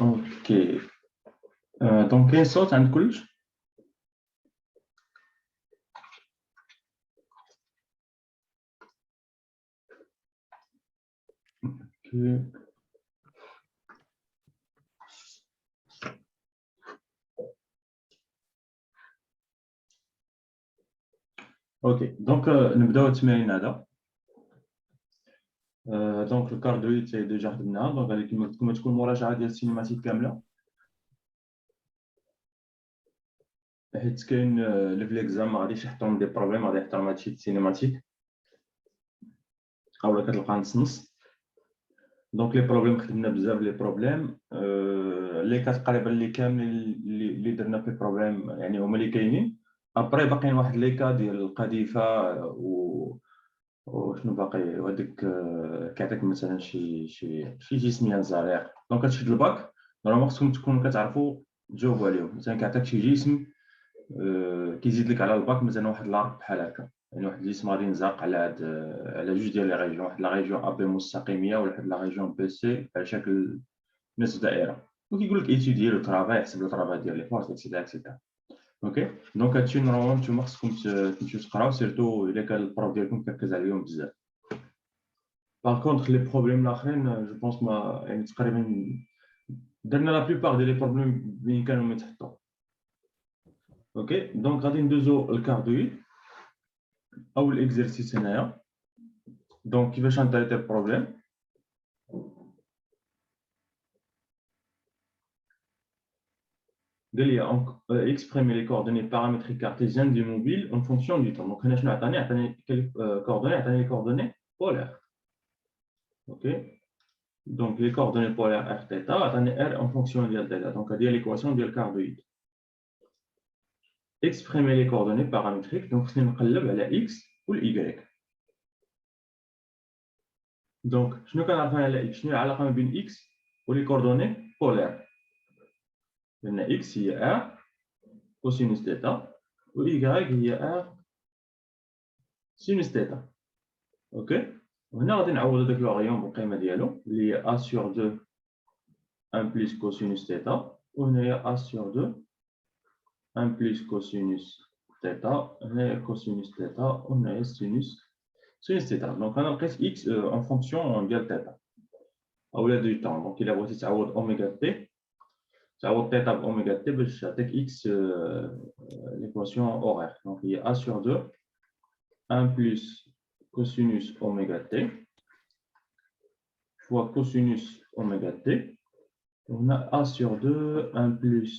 Ok. Donc, quelle sorte de couche? Ok. Donc, nous allons commencer nada. Donc, le cardio c'est déjà خدمنا. Donc, avec كما تكون مراجعة ديال السينماتيك كاملة. حيت كاين اللي في ليكزام ما غاديش يحطهم دي بروبليم غادي يحطهم هادشي السينماتيك اولا كتلقى نص. دونك لي بروبليم خدمنا بزاف لي بروبليم لي تقريبا اللي كاملين اللي درنا في بروبليم يعني هما اللي كاينين. ابري باقيين واحد لي كا ديال القذيفه وشنو باقي وهذيك كيعطيك مثلا شي جسم زريق. دونك هادشي د الباك نورمالمون خصكم تكونوا كتعرفوا تجاوبوا عليهم. مثلا كيعطيك شي جسم كيزيد لك على الباك مثلا واحد لارك بحال هكا، يعني واحد الجسم غادي ينزرق على على جوج ديال لي ريجيون، واحد لا ريجيون ا بي مستقيميه وواحد لا ريجيون بي سي على شكل نصف دائره، وكيقول لك ايتيدي لو طرافاي، يحسب لو طرافاي ديال لي فورس اكسيتيرا اكسيتيرا. اوكي دونك هادشي نورمالمون نتوما خصكم تمشيو تقراو سيرتو الا كان البروف ديالكم كيركز عليهم بزاف. باغ كونطخ لي بروبليم الاخرين جو بونس ما يعني تقريبا درنا لا بلوبار ديال لي بروبليم اللي كانوا يتحطوا. اوكي دونك غادي ندوزو الكاردويد او الاكزرسيس هنايا. دونك كيفاش نتريتي البروبليم؟ قال لي exprimer les coordonnées paramétriques cartésiennes du mobile en fonction du temps. Donc هنا شنو عطاني؟ عطاني coordonnées؟ عطاني les coordonnées polaires. OK donc les coordonnées polaires r θ عطاني r en fonction ديال θ. donc هذه هي l'équation ديال الكاردويد. exprimer les coordonnées paramétriques donc خصني نقلب على x و y. دونك شنو كنعرف على x؟ شنو العلاقه ما بين x و لي كوردوني بولير؟ لان x هي r كوسينوس ثيتا و y هي r سينوس ثيتا. اوكي وهنا غادي نعوض هذاك لوغيون بالقيمه ديالو اللي هي a sur 2 1 plus cosinus ثيتا، وهنا هي a sur 2 1 plus cosinus ثيتا، هنا هي cosinus ثيتا، وهنا هي sinus ثيتا. دونك انا لقيت x en fonction ديال ثيتا اولا دو طون. دونك الا بغيتي تعوض اوميغا تي تعوض ثيتا باوميغا تي باش تعطيك x ليكواسيون اورير. دونك هي a sur 2 1 plus cosinus oméga t fois cosinus oméga t. On a a sur 2 1 plus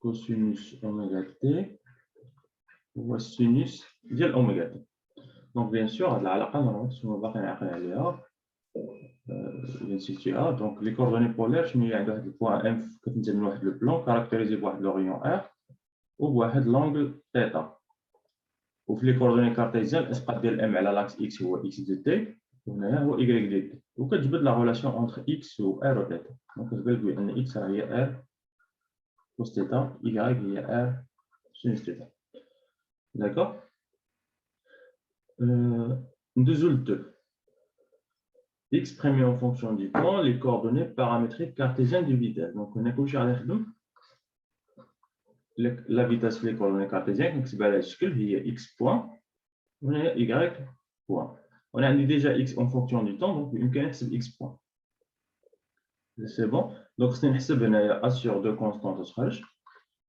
cosinus oméga t fois sinus ديال oméga t. Donc bien sûr هاد العلاقه نورمالمون خصنا باقي نعقل عليها نسيتيها. دونك لي كوردوني بولير شنو هي؟ عندها واحد البوان ام كتنزل من واحد لو بلون كاركتيريزي بواحد لوريون ار وبواحد لونغل ثيتا. وفي لي كوردوني كارتيزيان اسقاط ديال ام على لاكس اكس هو اكس دي تي وهنايا هو اي دي تي، وكتجبد لا ريلاسيون اونتر اكس و ار و ثيتا. دونك كتبان لك بان اكس هي ار كوس ثيتا، اي هي ار سينوس ثيتا. داكوغ ندوزو ل 2. exprimer en fonction du temps les coordonnées paramétriques cartésiennes du vitesse. Donc هنا كلشي غادي نخدم لا فيتاس في لي كوردوني كارتيزيان كنكتبها على الشكل هي اكس بوان وهنا y بوان. وانا عندي ديجا x en fonction du temps donc يمكن نحسب x بوان. سي بون دونك خصني نحسب هنايا a sur 2 كونستانت تخرج.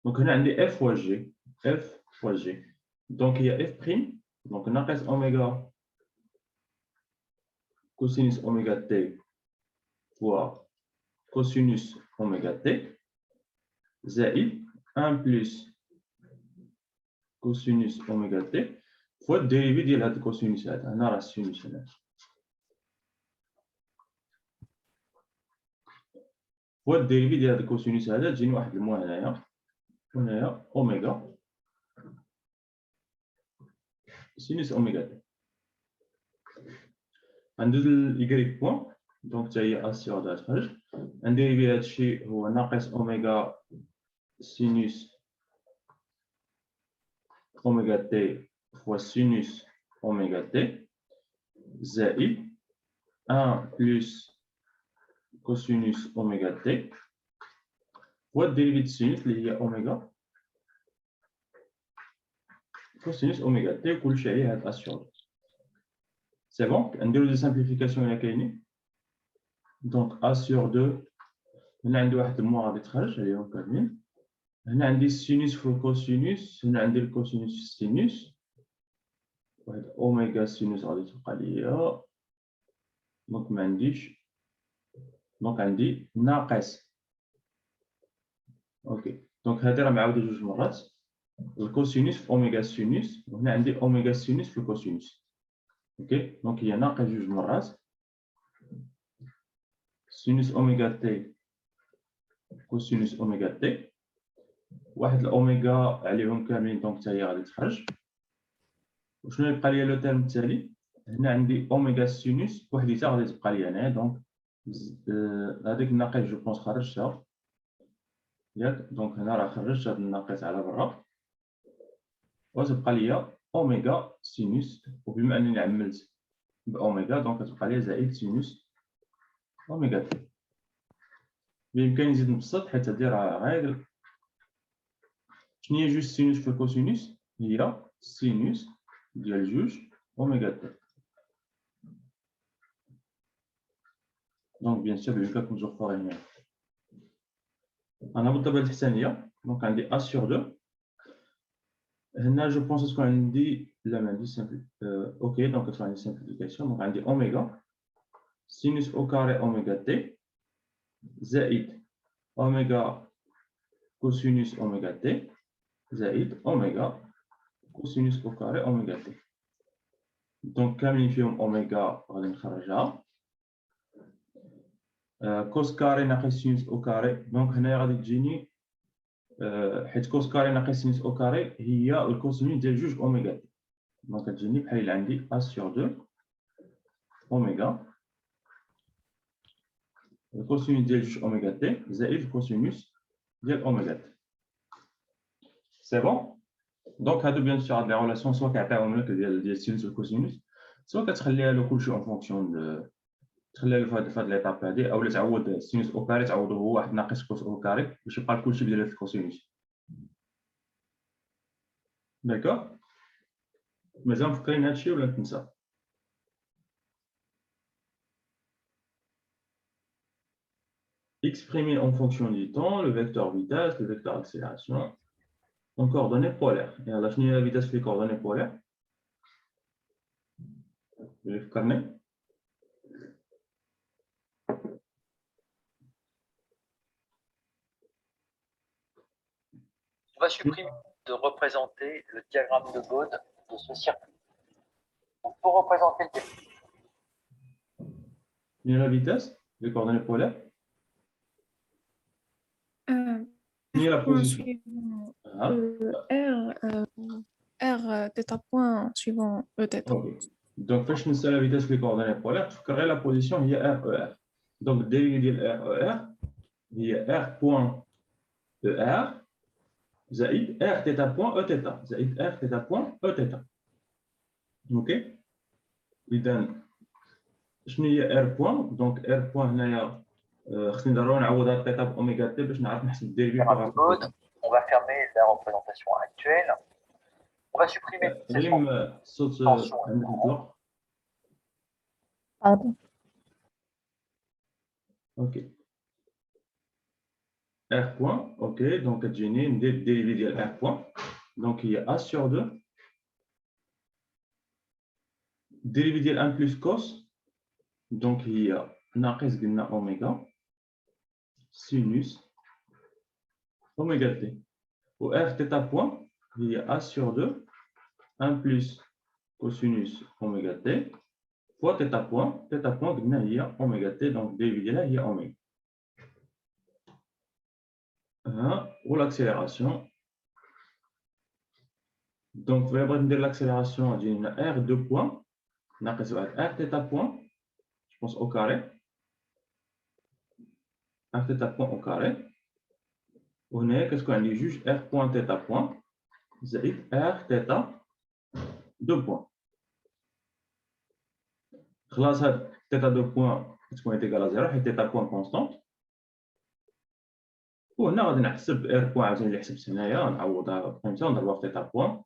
دونك هنا عندي f fois g f fois g دونك هي f بريم دونك ناقص اوميغا كوسينوس اوميغا t fois كوسينوس اوميغا t زائد 1 plus كوسينوس اوميغا t fois الديريفي ديال هاد الكوسينوس هذا. هنا راه السينوس هنا هو الديريفي ديال هاد الكوسينوس هذا تجيني واحد الموا هنايا وهنايا اوميغا سينوس اوميغا تي. غندوز لإيكغيك بوان دونك حتى هي اس سيغ دو تخرج. نديريفي هاد الشيء هو ناقص اوميغا سينوس اوميغا تي فوا سينوس اوميغا تي زائد 1 plus cosinus oméga t fois dérivée de sinus اللي هي oméga cosinus oméga t وكل شيء عليه هاد a sur 2. C'est bon, نديرو دي simplification هنا كاينين. Donc a sur 2 هنا عندي واحد الموا غادي تخرج عليهم كاملين. هنا عندي السينوس في الكوسينوس، هنا عندي الكوسينوس في السينوس، واحد اوميغا سينوس غادي تبقى ليا، دونك ما عنديش، دونك عندي ناقص. اوكي، دونك هادي راه معاودة جوج مرات، الكوسينوس في اوميغا سينوس، وهنا عندي اوميغا سينوس في الكوسينوس. اوكي، دونك هي ناقص جوج مرات سينوس اوميغا تي كوسينوس اوميغا تي، واحد الاوميغا عليهم كاملين، دونك حتى هي غادي تخرج. وشنو يبقى لي لو تيرم التالي؟ هنا عندي اوميغا سينوس وحديتها غادي تبقى لي هنا، دونك هذيك الناقص جو بونس خرجتها ياك، دونك هنا راه خرجت هذا الناقص على برا، وتبقى لي اوميغا سينوس، وبما انني عملت باوميغا دونك تبقى لي زائد سينوس اوميغا تي. بامكاني نزيد نبسط حيت هادي راه غير شنو هي جوج سينوس في الكوسينوس، هي سينوس ديال جوج اوميغا تي. دونك بيان سور بامكانكم توفروا هنا. انا بالضبط الثانيه، دونك عندي ا سور 2 هنا جو بونس تكون عندي، لا ما عنديش سامبل، اوكي دونك تكون عندي سامبليفيكاسيون، دونك عندي اوميغا سينوس او كاري اوميغا تي زائد اوميغا كوسينوس اوميغا تي زائد اوميغا كوسينوس او كاري اوميغا تي. دونك كاملين فيهم اوميغا غادي نخرجها، كوس كاري ناقص سينوس او كاري، دونك هنا غادي تجيني حيت كوس كاري ناقص سينوس او كاري هي الكوسينوس ديال جوج اوميغا تي، دونك كتجيني بحال اللي عندي ا سور 2 اوميغا الكوسينوس ديال جوج اوميغا تي زائد الكوسينوس ديال اوميغا تي. سي بون، دونك هادو بيان سور هاد لي ريلاسيون سوا كيعطيوهم لك ديال السينوس والكوسينوس، سوا كتخليها له كلشي اون فونكسيون تخليها له في هاد ليطاب هادي، اولا تعوض السينوس او كاري تعوضو هو واحد ناقص كوس او كاري باش يبقى كلشي بداله في الكوسينوس. داكوغ، مازال مفكرين هادشي ولا تنسى؟ Exprimé en fonction du temps, le vecteur vitesse, le vecteur accélération, en coordonnées polaires. Et à la fin de la vitesse, les coordonnées polaires. Je vais fermer. On va supprimer de représenter le diagramme de Bode de ce circuit. Donc, pour représenter le Et la vitesse, les coordonnées polaires. Et la position. R θ point suivant E θ. Okay. Donc, فاش نسى la vitesse les coordonnées polaires, تفكر غير la position هي RER. Donc, dérivée ديال RER هي R point ER زائد R θ point E θ زائد R θ point E θ. اوكي، اذا شنو هي R point؟ دونك R point هنايا خصني ضروري نعوضها θ بأوميغا تي باش نعرف نحسب الديريفي diagramme de Bode. On va fermer la représentation actuelle. On va supprimer ces الصوت عندك مطلق. Pardon. Ok. R point, ok, donc كتجيني ندير الديريفي ديال R point، donc هي A sur 2 الديريفي ديال 1 plus cos، donc هي ناقص قلنا اوميغا سينوس اوميغا تي، و R θ point هي A sur 2 1 plus cosinus اوميغا تي fois θ point قلنا هي اوميغا تي، donc الديريفي ديالها هي اوميغا. Ou l'accélération. Donc, vous allez prendre l'accélération d'une R 2 points, R θ point, je pense au carré, R θ point au carré. On est, qu'est-ce qu'on dit, juste R point θ point, c'est R θ 2 points. خلاص هاد θ دو بوان تكون ايكال ا 0 حيت θ بوان كونستانت. وهنا غادي نحسب ار بوان عاوتاني اللي حسبت هنايا نعوضها بقيمتها ونضربها في θ بوان.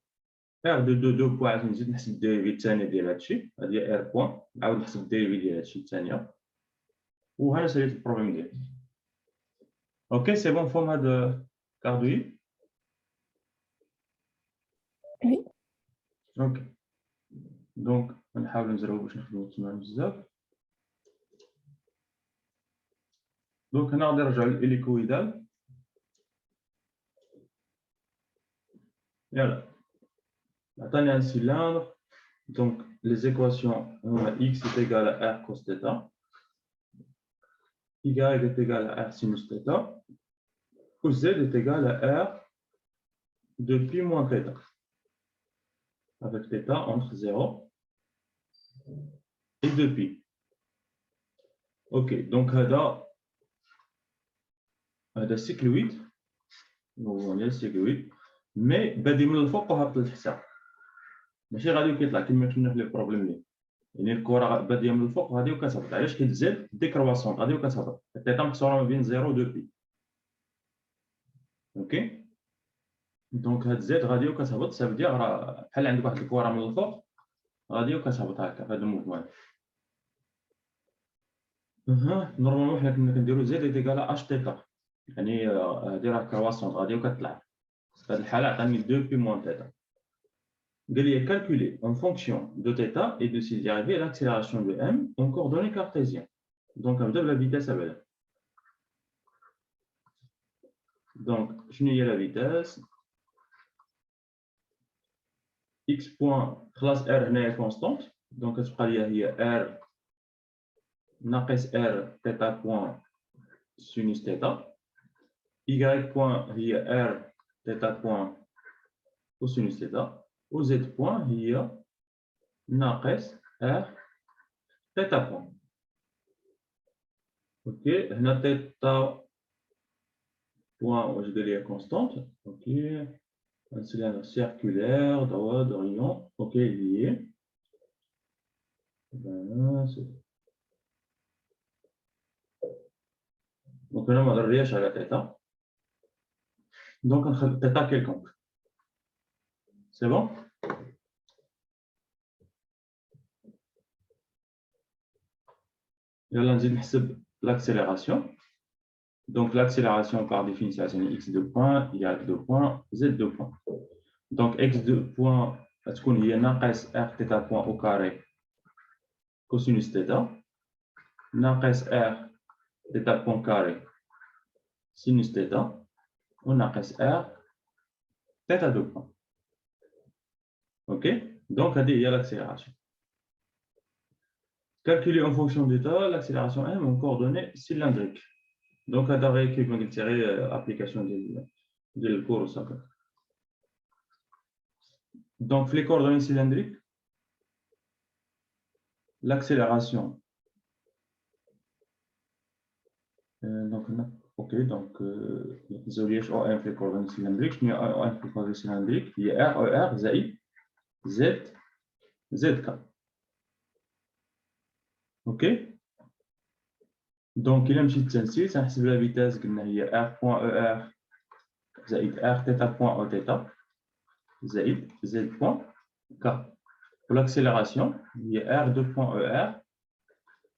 ار دو بوان عاوتاني نزيد نحسب الديريفي الثانيه ديال هادشي، هادي هي ار بوان، نعاود نحسب الديريفي ديال هادشي الثانيه، وهنا ساليت البروبليم ديالي. اوكي سي بون فهم هاد كاردوي. Oui. اوكي دونك نحاول نزربو باش نخدمو تما بزاف. دونك هنا غادي نرجعو للإليكويدال. يلا عطاني ان سيلندر، دونك لي زيكواسيون هما x est égal à r cos θ, y est égal à r sinus θ, ou z est égal à r de pi moins θ, avec θ entre 0 et 2pi. Ok, donc هذا سيكلويد، هو السيكلويد مي بادي من الفوق وهابط للتحت، ماشي غادي كيطلع كما كنا في لي بروبليم لي، يعني الكره باديه من الفوق غادي وكتهبط. علاش؟ حيت زد ديكرواسون غادي وكتهبط، الثيتا مكسوره ما بين 0 و 2 بي. اوكي دونك هاد زد غادي وكتهبط، سافدي راه بحال عندك واحد الكره من الفوق غادي وكتهبط هكا في هذا الموفمون. نورمالمون حنا كنا كنديرو زد ايكال اش تيتا، يعني هادي راه كرواسون غادي وكتطلع، في هذه الحاله عطاني 2 بي موان تيتا. قال لي calculer en fonction de θ et de ses dérivés l'accélération de m en coordonnées cartésiennes. Donc نبدا بلا vitesse ابدا. Donc شنو هي لا فيتاس؟ x بوان خلاص r هنايا كونستانت، دونك كتبقى لي هي r ناقص r θ بوان سينوس θ، y بوان هي r θ بوان كوسينوس θ، و z بوان هي ناقص r θ بوان. اوكي هنا θ point où je vais constante, ok, un cylindre circulaire, droit, d'Orion, ok, lié. Voilà, donc là, on va revenir à la θ. Donc, on a θ quelconque. C'est bon? Et là, on dit l'accélération. Donc, l'accélération par définition, c'est x2 points, y2 points, z2 points. Donc, x2 points, est-ce qu'on y a ناقص r θ point au carré cosinus θ, ناقص r θ point carré sinus θ, ou ناقص r θ2 point. Ok? Donc, il y a l'accélération. Calculer en fonction du θ, l'accélération m en coordonnées cylindriques. Donc, il y a application de cours. Donc, les coordonnées cylindriques, l'accélération. Ok, donc, désolé, je vais les coordonnées cylindriques. Je vais les coordonnées cylindriques. Il y a R, ER, ZI, Z, ZK. Ok? Donc, il y a une petite sensibilité, ça c'est la vitesse, il y a R.ER, ZI, R, θ point O θ, ZI, Z point K. Pour l'accélération, il y a R2.ER,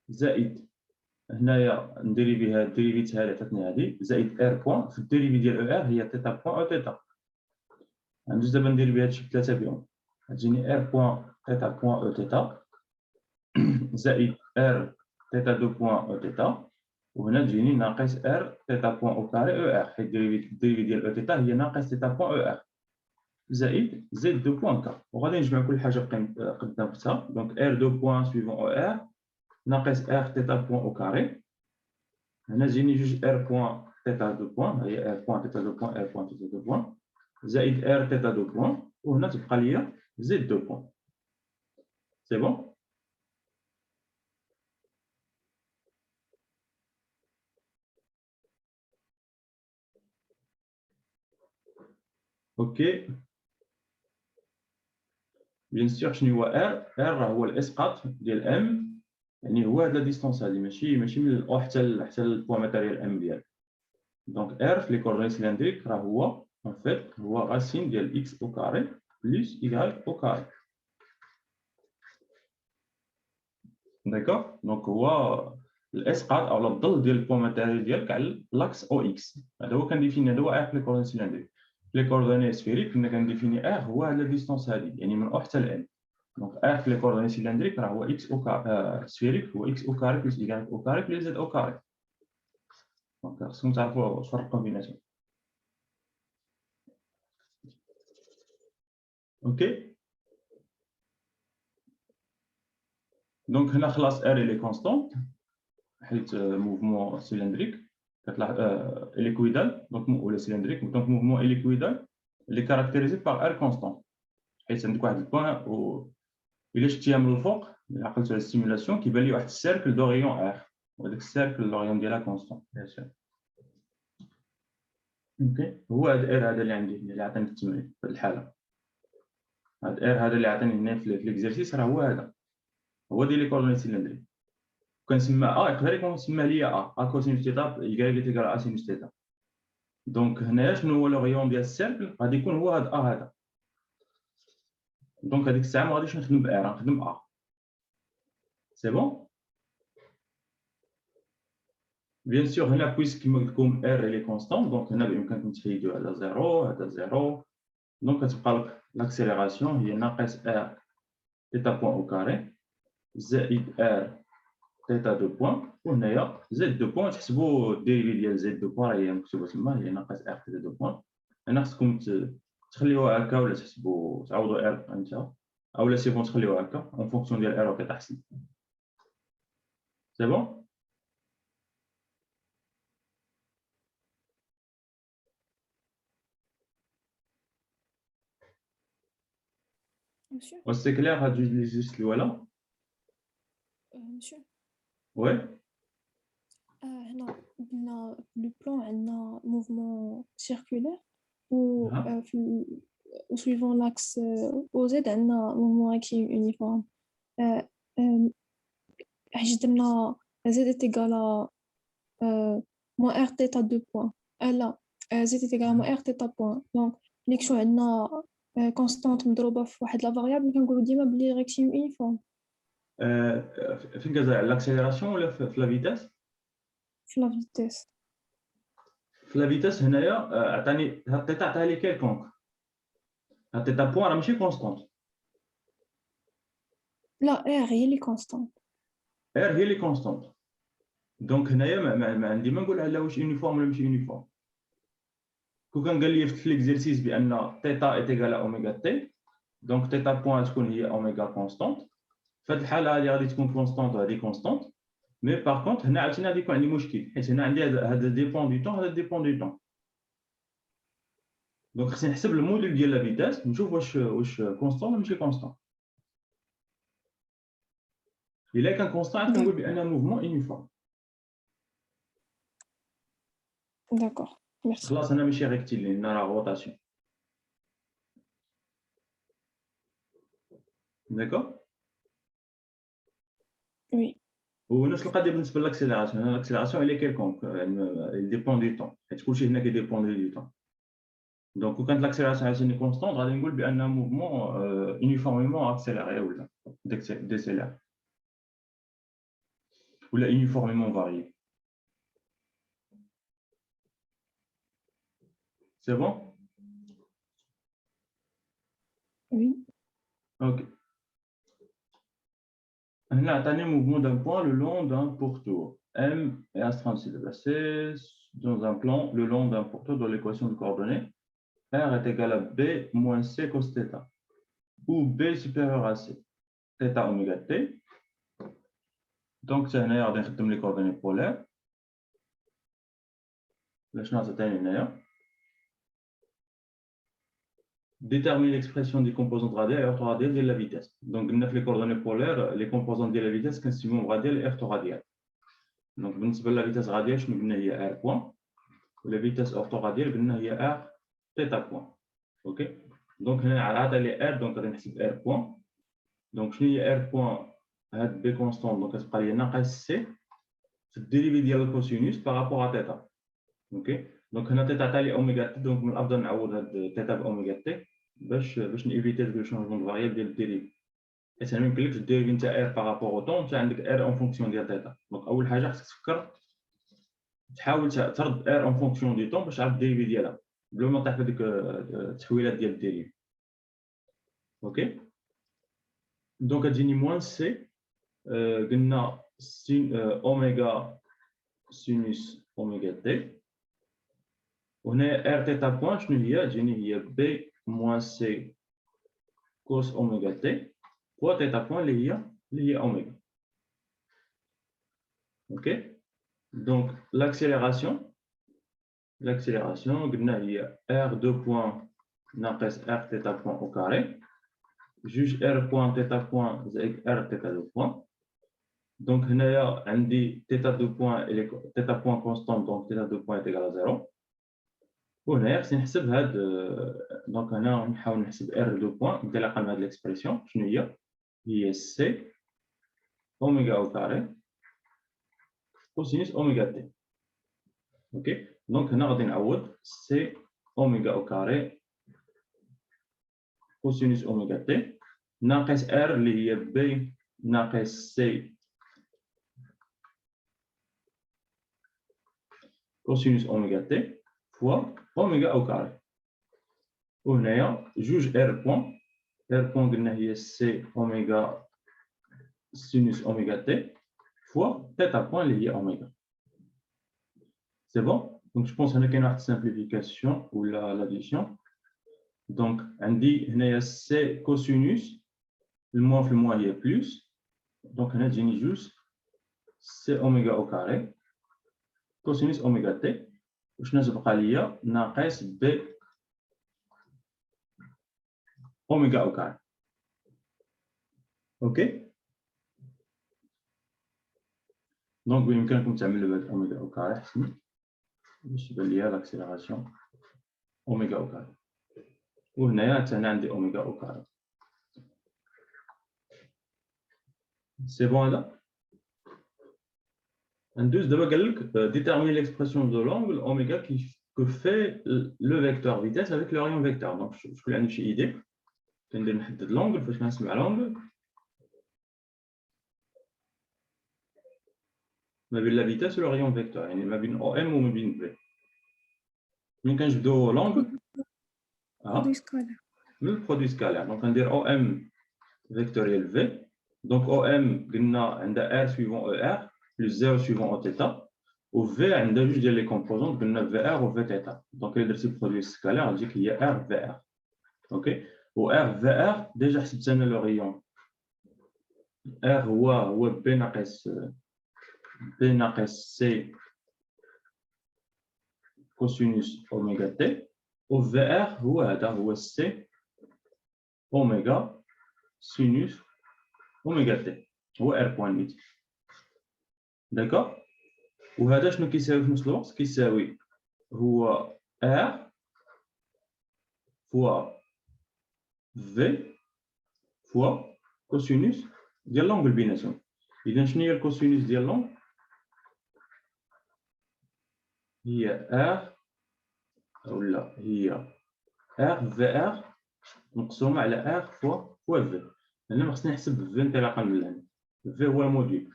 زائد هنايا نديريفيها الديريفي هذه عطاتني هذه زائد ار بوان في الديريفي ديال ار هي تيتا بوان او تيتا. غندوز دابا ندير بها هادشي بثلاثه بهم، غتجيني ار بوان تيتا بوان او تيتا زائد ار تيتا دو بوان او تيتا، وهنا تجيني ناقص ار تيتا بوان او كاري او ار، حيت الديريفي ديال او تيتا هي ناقص تيتا بوان او ار زائد زد دو بوان كا. وغادي نجمع كل حاجه قدام وقتها. دونك ار دو بوان سويفون او ار ناقص ار تيتا بوان او كاري، هنا جيني جوج ار بوان تيتا دو بوان، هي ار بوان تيتا دو بوان ار بوان تيتا دو بوان زائد ار تيتا دو بوان، وهنا تبقى ليا زد دو بوان. سي بون؟ اوكي بيان سور شنو هو ار؟ ار هو الاسقاط ديال ام يعني هو هاد لا ديستونس هادي ماشي من الأو حتى البوان ماتيريال ام ديالك. دونك ار في لي كوردوني سيلندريك راه هو ان فيت هو راسين ديال اكس او كاري بلس ايكال او كاري. داكوغ دونك هو الاسقاط او الظل ديال البوان ماتيريال ديالك على لاكس او اكس. هذا هو كنديفيني، هذا هو ار في لي كوردوني سيلندريك. في لي كوردوني سفيريك كنا كنديفيني ار هو هاد لا ديستونس هادي يعني من او حتى لان. دونك ار في لي كوردوني سيلندريك راه هو اكس او كاري سفيريك هو اكس او كاري بلس ايكال او كاري بلس زد او كاري. دونك خصكم تعرفوا تفرقوا بيناتهم. اوكي دونك هنا خلاص ار لي كونستونت حيت موفمون سيلندريك كتلاحظ ليكويدال دونك ولا سيلندريك دونك موفمون ليكويدال اللي كاركتيريزي باغ ار كونستونت. حيت عندك واحد البوان و الا شفتيها من الفوق الا عقلتوا على السيمولاسيون كيبان لي واحد السيركل دوريون ار وهذاك السيركل لوريون ديالها كونستونت. اوكي هو هذا ار هذا اللي عندي هنا اللي عطاني في التمرين في هذه الحاله. هذا ار هذا اللي عطاني هنا في ليكزيرسيس راه هو هذا هو ديال لي كوردوني سيلندريك. كنسمى يقدر يكون سماه ليا كوسينوس تيتا يكال تيكال ا سينوس تيتا. دونك هنايا شنو هو لوريون ديال السيركل غادي يكون هو هذا هذا. دونك هذيك الساعه ما غاديش نخدم بار غنخدم سي بون. بيان سور هنا بويسك كيما قلت لكم ار لي كونستون دونك هنا بامكانكم تحيدوا هذا زيرو هذا زيرو. دونك كتبقى لك لاكسيليراسيون هي ناقص ار تيتا بوان او كاري زائد ار تيتا دو بوان وهنايا زد دو بوان. تحسبوا الديريفي ديال زد دو بوان هي مكتوبه تما هي ناقص ار تيتا دو بوان. هنا خصكم تخليوها هكا ولا تحسبوا تعوضوا ار انت اولا سي بون تخليوها هكا اون فونكسيون ديال ار كتحسن. سي بون. Monsieur, سي كلير هاد جوج لي جيست الاولى. monsieur, وي هنا قلنا لو بلان عندنا موفمون سيركولير و ها في و suivant l'axe OZ عندنا موفمون rectiligne uniforme. حيت درنا Z est égal à moins R θ 2 points. لا Z est égal à moins R θ point. Donc ملي شو عندنا كونستانت مضروبه في واحد لا فاريابل كنقولوا ديما بلي rectiligne uniforme فين كتهضر على لاكسيليراسيون ولا في لا فيتاس؟ في لا فيتيس. في لا فيتاس هنايا عطاني هاد التيتا عطاها لي كيلكونك. هاد التيتا بوان راه ماشي كونستونت. لا R هي اللي كونستانت. ار هي لي كونستونت. دونك هنايا ما عندي ما نقول على واش يونيفورم ولا ماشي يونيفورم. كون كان قال لي في ليكزيرسيس بان تيتا ايت ايكال اوميغا تي دونك تيتا بوان تكون هي اوميغا كونستونت. في هذه الحاله هذه غادي تكون كونستونت وهذه كونستونت. مي باغ كونت هنا عاوتاني غادي يكون عندي مشكل حيت هنا عندي هذا ديبون دو طون هذا ديبون دو طون. دونك خصني نحسب الموديل ديال لا فيتاس نشوف واش كونستون ولا ماشي كونستون. الا كان كونستون كنقول بان موفمون يونيفورم. داكوغ ميرسي. خلاص انا ماشي ريكتيلين راه روتاسيون. داكوغ. وي ونفس القضيه بالنسبه للاكسيليراسيون. الاكسيليراسيون اللي كيلكونك يعني ديبون دو طون حيت كلشي هنا كيديبوندي دو طون. دونك كون كانت لاكسيليراسيون عاوتاني كونستونت غادي نقول بان موفمون يونيفورميمون اكسيليري ولا ديسيلير ولا يونيفورميمون فاريي. سي بون. وي اوكي هنا عطاني mouvement d'un point le long d'un pourtour M est intrinsèque déplacé dans un plan le long d'un pourtour dans l'équation de coordonnées R est égal à B moins C cos θ où B supérieur à C θ oméga T. Donc هنا غادي نخدم لي coordonnées polaires. شنو عطاني هنايا déterminer l'expression des composantes radiales et orthoradiales de la vitesse. Donc, les coordonnées polaires, les composantes de la vitesse, constituent radiale et orthoradiale. Donc, la vitesse radiale, je vais R point. La vitesse orthoradiale, je vais R θ point. OK? Donc, on a les R, donc on a R point. Donc, je vais R point هاد بي كونستون دونك كتبقى لي ناقص سي في الديريفي ديال الكوسينوس بارابور ا تيتا. اوكي دونك هنا تيتا عطا لي اوميغا تي، دونك من الافضل نعوض هاد تيتا باوميغا تي باش نيفيتي لو شونجمون دو فاريابل ديال الديريفي. حيت ما يمكنلكش الديريفي نتاع ار بارابور او طون، انت عندك ار اون فونكسيون ديال تيتا. دونك اول حاجه خصك تفكر تحاول ترد ار اون فونكسيون دي طون باش تعرف الديريفي ديالها بلا ما طيح في ديك التحويلات ديال الديريفي. اوكي دونك تجيني موان سي قلنا سين اوميغا سينوس اوميغا تي، وهنا ار تيتا بوان شنو هي؟ تجيني هي بي موان سي كوس اوميغا تي فوا تيتا بوان اللي هي اوميغا. اوكي دونك l'accélération قلنا هي r 2 بوان ناقص r تيتا بوان او كاري جوج r بوان تيتا بوان زائد r تيتا 2 بوان. دونك هنايا عندي تيتا 2 بوان تيتا بوان كونستون، دونك تيتا 2 بوان ايكال 0. وهنايا خصني نحسب هاد دونك هنا نحاول نحسب r 2 بوان انطلاقا من هاد ليكسبرسيون شنو هي سي اوميغا او كاري كوسينوس اوميغا تي. اوكي دونك هنا غادي نعوض سي اوميغا او كاري كوسينوس اوميغا تي ناقص ار اللي هي بي ناقص سي كوسينوس اوميغا تي فوا اوميغا او كاري. وهنايا جوج ار بوان قلنا هي سي اوميغا سينوس اوميغا تي فوا تيتا بوان اللي هي اوميغا. سي بون دونك جو بونس هنا كاين واحد سامبليفيكاسيون ولا لاديسيون. دونك عندي هنايا سي كوسينوس الموان في الموان هي بلس، دونك هنا تجيني جوج سي اوميغا او كاري كوسينوس اوميغا تي، وشنو تبقى ليا ناقص بي اوميغا او كاري. اوكي دونك بامكانكم تعملوا بهاد اوميغا او كاري حسن باش يبان ليا لاكسيليراسيون اوميغا او كاري. وهنايا حتى هنا عندي اوميغا او كاري. سي بون هذا. ندوز دابا قال لك déterminer l'expression de l'angle oméga que fait le vecteur vitesse avec le rayon vecteur. Donc شكون عنده شي idée كندير نحدد l'angle فاش كنسمع l'angle ما بين la vitesse و le rayon vecteur، يعني ما بين OM وما بين V. ملي كنجبدو l'angle برودوي سكالار من البرودوي سكالير، دونك كندير OM فيكتوريال V. دونك OM قلنا عندها R suivant ER plus 0 suivant O θ، و V عندها جوج ديال لي كومبوزونت قلنا VR و V θ. دونك إلا درتي برودوي سكالير غتجيك هي R VR. اوكي و R VR ديجا حسبت انا لو ريون R هو B ناقص C كوسينوس أوميغا تي، و VR هو هذا هو C أوميغا سينوس أوميغا تي، هو R بوان ميت. داكوغ وهذا شنو كيساوي في نفس الوقت؟ كيساوي هو R فوا V فوا كوسينوس ديال لونغل بيناتهم. إذا شنو هي الكوسينوس ديال لونغل؟ هي R ولا هي R VR مقسومة على R فوا V. هنا ما خصني نحسب V انطلاقا من هنا. V هو الموديل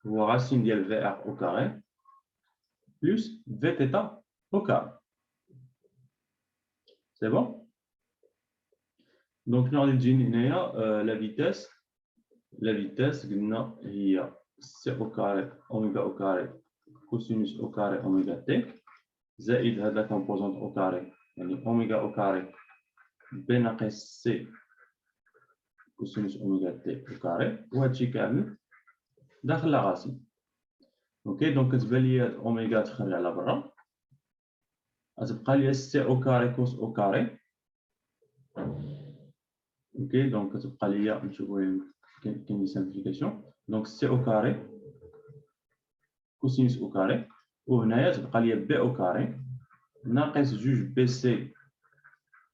هو راسين ديال VR au carré plus V θ au carré. C'est bon? Donc nous allons dire la vitesse قلنا هي C au carré oméga au carré cosinus au carré oméga t زائد هذا composante au carré يعني oméga au carré B ناقص C cosinus oméga t au carré وهذا الشيء كامل داخل لا راسين. اوكي دونك كتبان لي اوميغا تخرج على برا غتبقى لي سي او كاري كوس او كاري. اوكي دونك كتبقى لي نشوفوا كاين سامبليفيكاسيون دونك سي او كاري كوسينوس او كاري، وهنايا تبقى لي بي او كاري ناقص جوج بي سي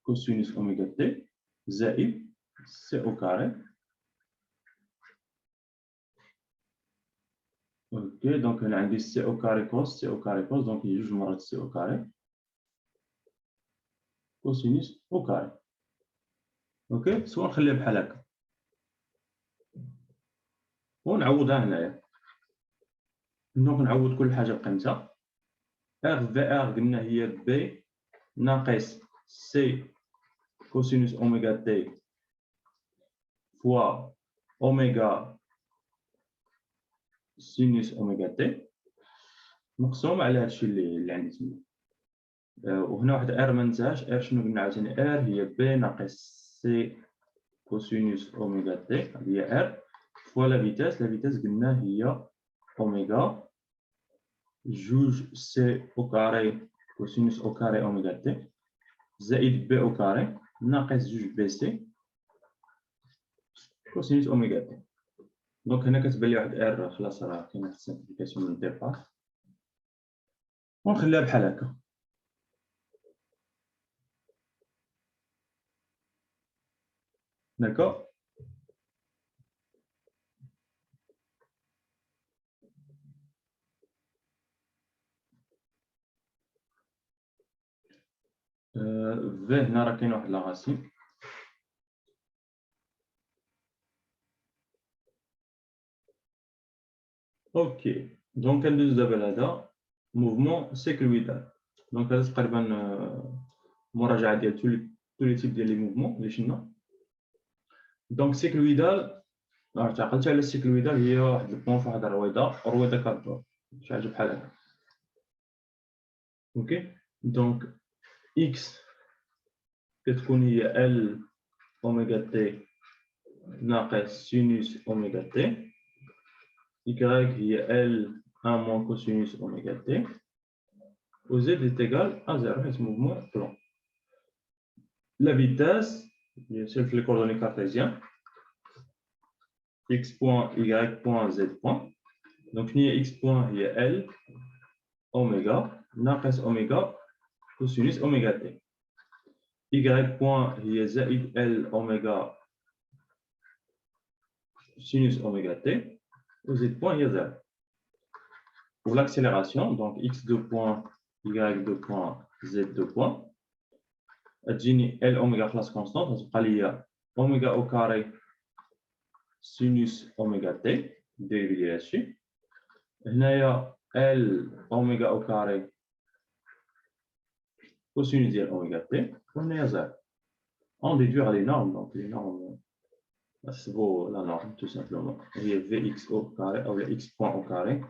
كوسينوس اوميغا تي زائد سي او كاري Ok, donc on a C au carré cos, C au carré cos, donc il y a juste مرات C au carré. Cosinus au carré. Ok, سواء نخليها بحال هكا. ونعوضها هنايا. دونك نعوض كل حاجة بقيمتها. R في R قلنا هي B ناقص C cosinus أوميغا T fois أوميغا سينوس أوميغا T مقسوم على هادشي اللي عندي تما. وهنا واحد R ما ننساهاش. R شنو قلنا عاوتاني؟ R هي B ناقص C cosinus أوميغا T هي R fois la vitesse. La vitesse قلنا هي أوميغا جوج سي او كاري كوسينوس او كاري اوميغا تي زائد بي او كاري ناقص جوج بي سي كوسينوس اوميغا تي. دونك هنا كتبان لي واحد ار خلاص راه كاينه واحد السيمبليفيكاسيون من الديبار ونخليها بحال هكا. داكور في هنا راه كاين واحد لاغاسين. اوكي دونك كندوز دابا لهذا موفمون سيكلويدال. دونك هذا تقريبا مراجعه ديال tous les types ديال لي موفمون اللي شفنا. دونك سيكلويدال عقلت على السيكلويدال هي واحد البون في واحد الرويضه كدور شي حاجه بحال هكا. اوكي دونك اكس كتكون هي ال اوميغا تي ناقص سينوس اوميغا تي. y هي ال 1 موان كوسينوس اوميغا تي و z est égal à 0 حيت موفمون بلون. لا فيتاس bien sûr في les coordonnées cartésiennes x point y point z point. donc هي x point هي l اوميغا ناقص اوميغا كوسينوس اوميغا تي. y point هي زائد l اوميغا sinus اوميغا تي و z point هي 0. pour l'accélération donc x2 point y2 point z2 point تجيني l اوميغا خلاص كونستانت غتبقى ليا اوميغا او كاري sinus اوميغا تي ديريفي ديال هادشي. هنايا l اوميغا او كاري cosinus ديال اوميغا تي وهنايا 0. on déduire les normes donc les normes نحسبوا la norme tout simplement هي vx au carré ou x point au carré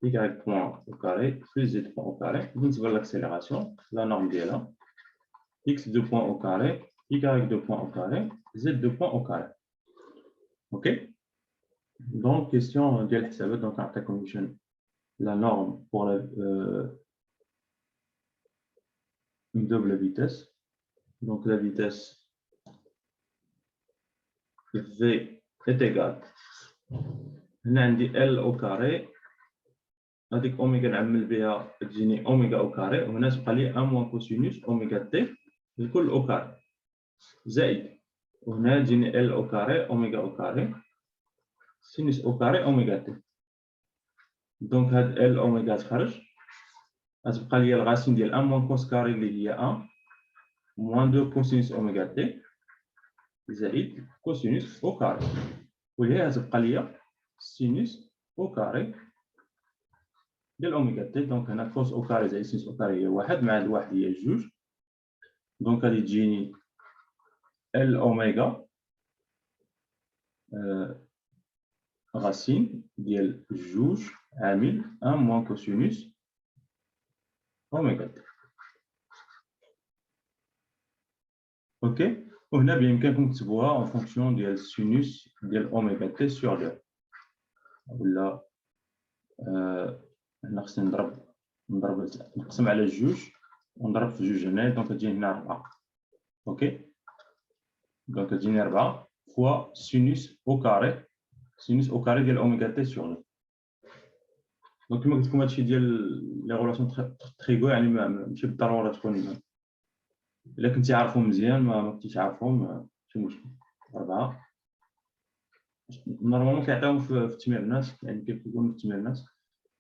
y point au carré plus z point au carré. بالنسبة l'accélération la norme ديالها x2 point au carré y2 point au carré z2 point au carré. ok donc question ديال الحسابات. donc نعطيكم la norme pour la une double vitesse. donc la vitesse v est égale هنا عندي l au carré هذيك اوميغا نعمل بها تجيني اوميغا او كاري وهنا تبقى لي 1 موان كوسينوس اوميغا تي الكل او كاري زائد وهنا تجيني ال او كاري اوميغا او كاري سينوس او كاري اوميغا تي. دونك هاد ال اوميغا تخرج غتبقى لي الغاسين ديال 1 موان كوس كاري اللي هي 1 موان 2 كوسينوس اوميغا تي زائد كوسينوس او كاري وهي غتبقى لي سينوس او كاري ديال اوميغا تي. دونك هنا كوس او كاري زائد سينوس او كاري هي واحد مع هاد واحد هي جوج. دونك غادي تجيني ال اوميغا غاسين ديال جوج عامل 1 موان كوسينوس اوميغا تي. اوكي وهنا بامكانكم تكتبوها en fonction ديال سينوس ديال اوميغا تي سور 2 ولا هنا خصني نضرب نقسم على جوج ونضرب في جوج هنا. دونك تجيني هنا 4. اوكي دونك تجيني 4 فوا سينوس او كاري سينوس او كاري ديال اوميغا تي سور 2. دونك كما قلت لكم هادشي ديال لي غولاسيون تريغو يعني ماشي بالضروره تكون الا كنتي عارفهم مزيان ما كنتيش عارفهم ماشي مشكل. 4 نورمالمون كيعطيهم في التمرينات، يعني كيكونوا في التمرينات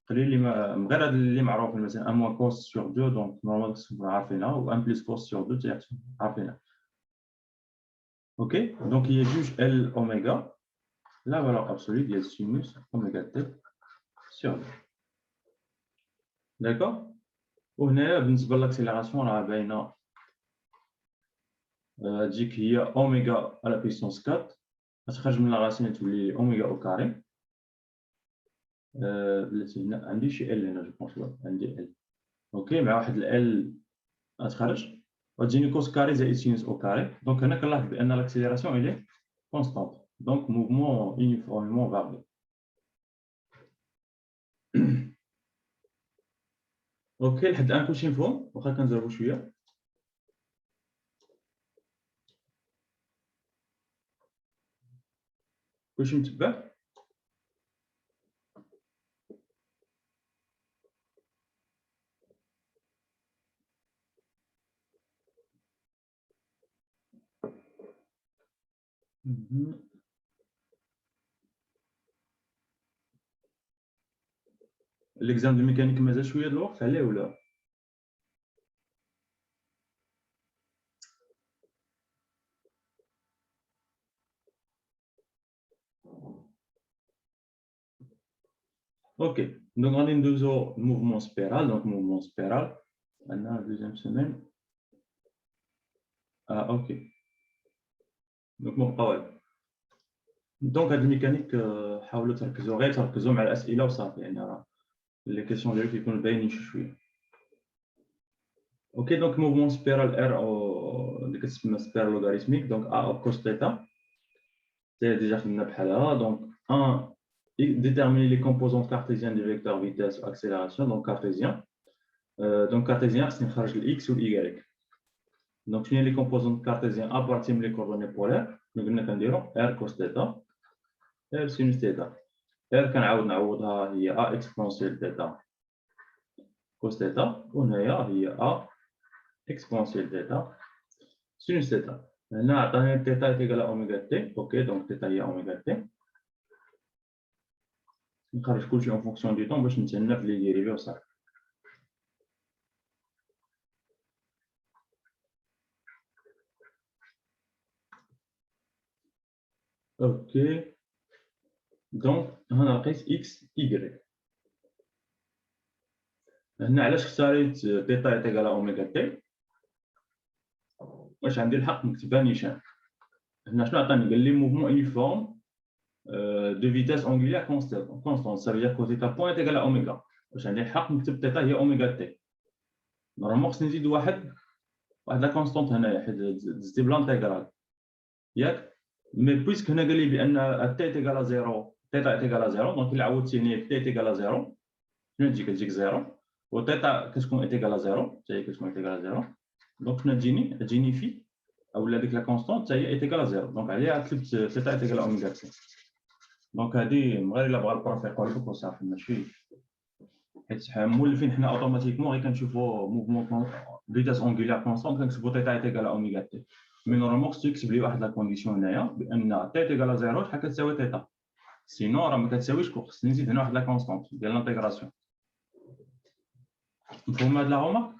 قليل اللي غير هاد اللي معروف مثلا 1 كوس سور 2 دونك نورمالمون خصكم عارفينها، و 1 بلس كوس سور 2 حتى عارفينها. اوكي دونك هي جوج ال اوميغا لا فالور ابسولي ديال سينوس اوميغا تي سور 2. داكوغ. وهنايا بالنسبه لاكسيليراسيون راه باينه، تجيك هي اوميغا على بيسونس 4 غتخرج من لا راسين تولي اوميغا او كاري. بلاتي هنا عندي شي ال هنا جو بونس، عندي ال اوكي مع واحد ال غتخرج وتجيني كوس كاري زائد سينوس او كاري. دونك هنا كنلاحظ بان لاكسيليراسيون الي كونستانت، دونك موفمون يونيفورميمون فاري. اوكي لحد الان كلشي مفهوم، واخا كنزربو شويه. كلشي متبع. ليكزام دو ميكانيك مازال شويه د الوقت عليه ولا؟ اوكي دونك غادي ندوزو موفمون سبيرال. دونك موفمون سبيرال عندنا دوزيام سيمين. اوكي دونك ما بقى والو. دونك هاد الميكانيك حاولوا تركزوا، غير تركزوا مع الاسئله وصافي، يعني راه لي كيسيون ديالو كيكونوا باينين شويه. اوكي دونك موفمون سبيرال ار او اللي كتسمى سبيرال لوغاريتميك. دونك ا او كوس تيتا ديجا خدمنا بحالها. دونك 1 déterminer les composantes cartésiennes du vecteur vitesse ou accélération. Donc cartésien. Donc cartésien خصني نخرج الاكس والاي. دونك شنو هي لي كومبوزونت كارتيزيان ابارتي من لي كوردوني بولار؟ قلنا كنديرو ار كوس تيتا ار سينوس تيتا. ار كنعاود نعوضها هي ا اكسبونسيال تيتا كوس تيتا، وهنايا هي ا اكسبونسيال تيتا سينوس تيتا. هنا عطاني تيتا ايكال اوميغا تي. اوكي دونك تيتا هي اوميغا تي. نخرج كلشي اون فونكسيون دو طون باش نتهنى في لي ديريفي وصافي. اوكي دونك هنا لقيت اكس ايكغيك. هنا علاش اختاريت تيتا ايكال اوميغا تي؟ واش عندي الحق نكتبها نيشان؟ هنا شنو عطاني؟ قال لي موفمون يونيفورم دو فيتاس اونغوليير كونستانت. ça veut dire que تيتا بوين est égal à اوميغا. واش عندي الحق نكتب تيتا هي اوميغا تي؟ نورمالمون خصني نزيد واحد لا كونستانت هنايا حيت زدت بلا انتيغرال ياك. مي بويسك هنا قال لي بان تي ايكال 0 تيتا ايكال 0 دونك الا عوضتي هنا تي ايكال 0 شنو تجيك 0 وتيتا كتكون ايكال 0 حتى هي كتكون ايكال 0. دونك شنو تجيني في اولا ديك لا كونستانت حتى هي ايكال 0. دونك عليها كتبت تيتا ايكال اوميغا تي. دونك هادي غير الا بغا البروف يقول لك وصافي ماشي حيت مولفين حنا اوتوماتيكمون غير كنشوفوا موفمون فيتاس اونغوليير كونستانت كنكتبوا تيتا ايكال اوميغا تي. مي نورمالمون خصك تكتب لي واحد لا كونديسيون هنايا بان تي ايكال 0 شحال كتساوي تيتا، سينو راه ما كتساويش. خصني نزيد هنا واحد لا كونستانت ديال لانتيغراسيون. مفهوم هاد لا رومارك؟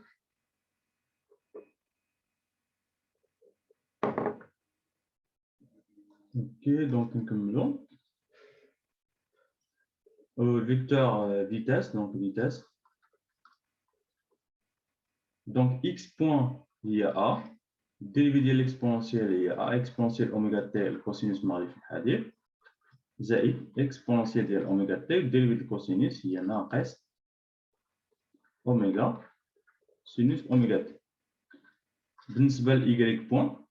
اوكي دونك نكملو. Vecteur vitesse, donc vitesse. Donc x point il y a a, dérivé de l'exponentielle il y a a exponentielle oméga t le cosinus معروف الحديث زائد exponentielle ديال oméga t dérivé de cosinus هي ناقص oméga sinus oméga t. بالنسبة ل y point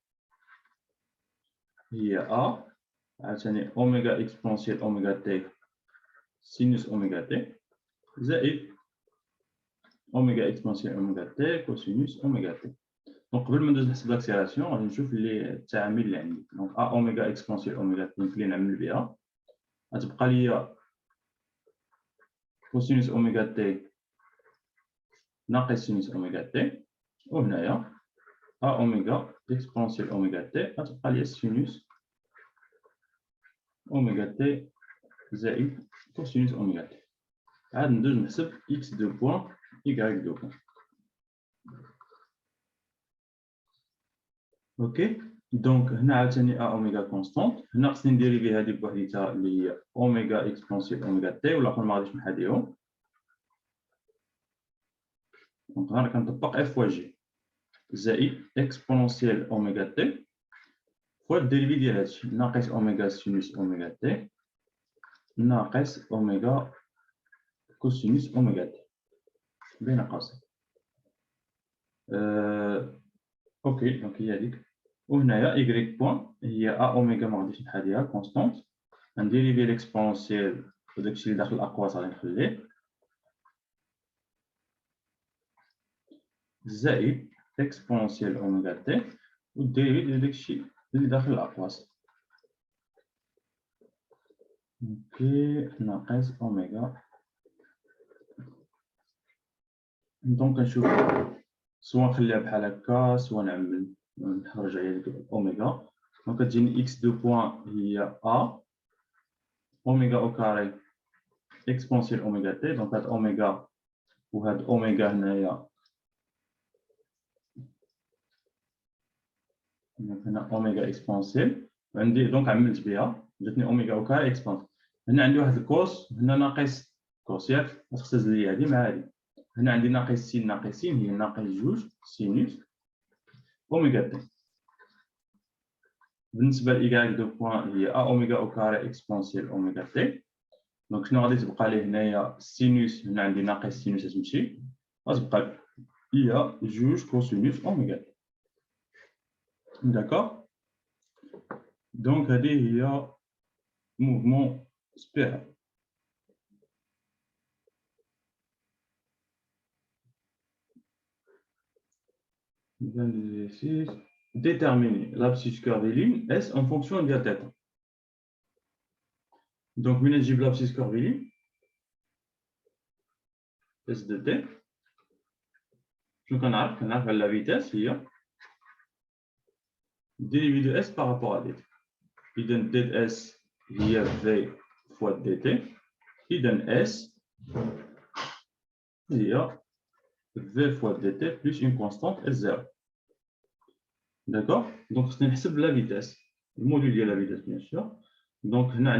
هي a عاوتاني oméga exponentielle oméga t sinus oméga t زائد اوميغا اكسبونسيال اوميغا تي كوسينوس اوميغا تي. دونك قبل ما ندوز نحسب لاكسيلاسيون غادي نشوف لي التعامل اللي عندي. دونك ا اوميغا اكسبونسيال اوميغا تي اللي نعمل بها غتبقى ليا كوسينوس اوميغا تي ناقص سينوس اوميغا تي، وهنايا ا اوميغا اكسبونسيال اوميغا تي غتبقى ليا سينوس اوميغا تي زائد كوسينوس اوميغا تي. عاد ندوز نحسب اكس دو بوان يكغيك دو بوان. اوكي دونك هنا عاوتاني ا اوميغا كونستونت. هنا خصني نديريفي هذه بوحديتها اللي هي اوميغا اكسبونسيال اوميغا تي، والاخر ما غاديش نحاديهم. دونك هنا كنطبق اف فوا جي زائد اكسبونسيال اوميغا تي فوا الديريفي ديال هادشي ناقص اوميغا سينوس اوميغا تي ناقص اوميغا كوسينوس اوميغا تي بين قوسين. اوكي دونك هي هذيك. وهنايا y بوان هي ا اوميغا ما غاديش نحاديها كونستونت، نديريفي ليكسبونسيال وداكشي اللي داخل الاقواس غادي نخليه زائد اكسبونسيال اوميغا تي والديريفي ديال داكشي اللي داخل الاقواس. اوكي ناقص اوميغا. دونك نشوف سواء نخليها بحال هكا سواء نعمل نخرج عليها ديك اوميغا. دونك كتجيني اكس دو بوان هي ا اوميغا او كاري اكسبونسيال اوميغا تي. دونك هاد اوميغا وهاد اوميغا هنايا هنا اوميغا اكسبونسيال عندي دونك عملت بها جاتني اوميغا او كاري اكسبونسيال. هنا عندي واحد الكوس هنا ناقص كوس ياك تختزل لي هادي مع هادي. هنا عندي ناقص سين ناقص سين هي ناقص جوج سينوس اوميغا تي. بالنسبه ل y دو بوان هي ا اوميغا او كاري اكسبونسيال اوميغا تي. دونك شنو غادي تبقى لي هنايا سينوس هنا عندي ناقص سينوس تمشي غتبقى هي جوج كوسينوس اوميغا تي. داكور دونك هذه هي موفمون سبيرال. Déterminer l'abscisse curviligne S en fonction de θ. Donc, من نجيب l'abscisse curviligne S de t. شنو كنعرف على la vitesse هي dérivé de S par rapport à dt. إذا ds هي v fois dt. إذا S هي v fois dt plus une constante S0. D'accord? Donc, c'est la vitesse. Le module de la vitesse, bien sûr. Donc, on a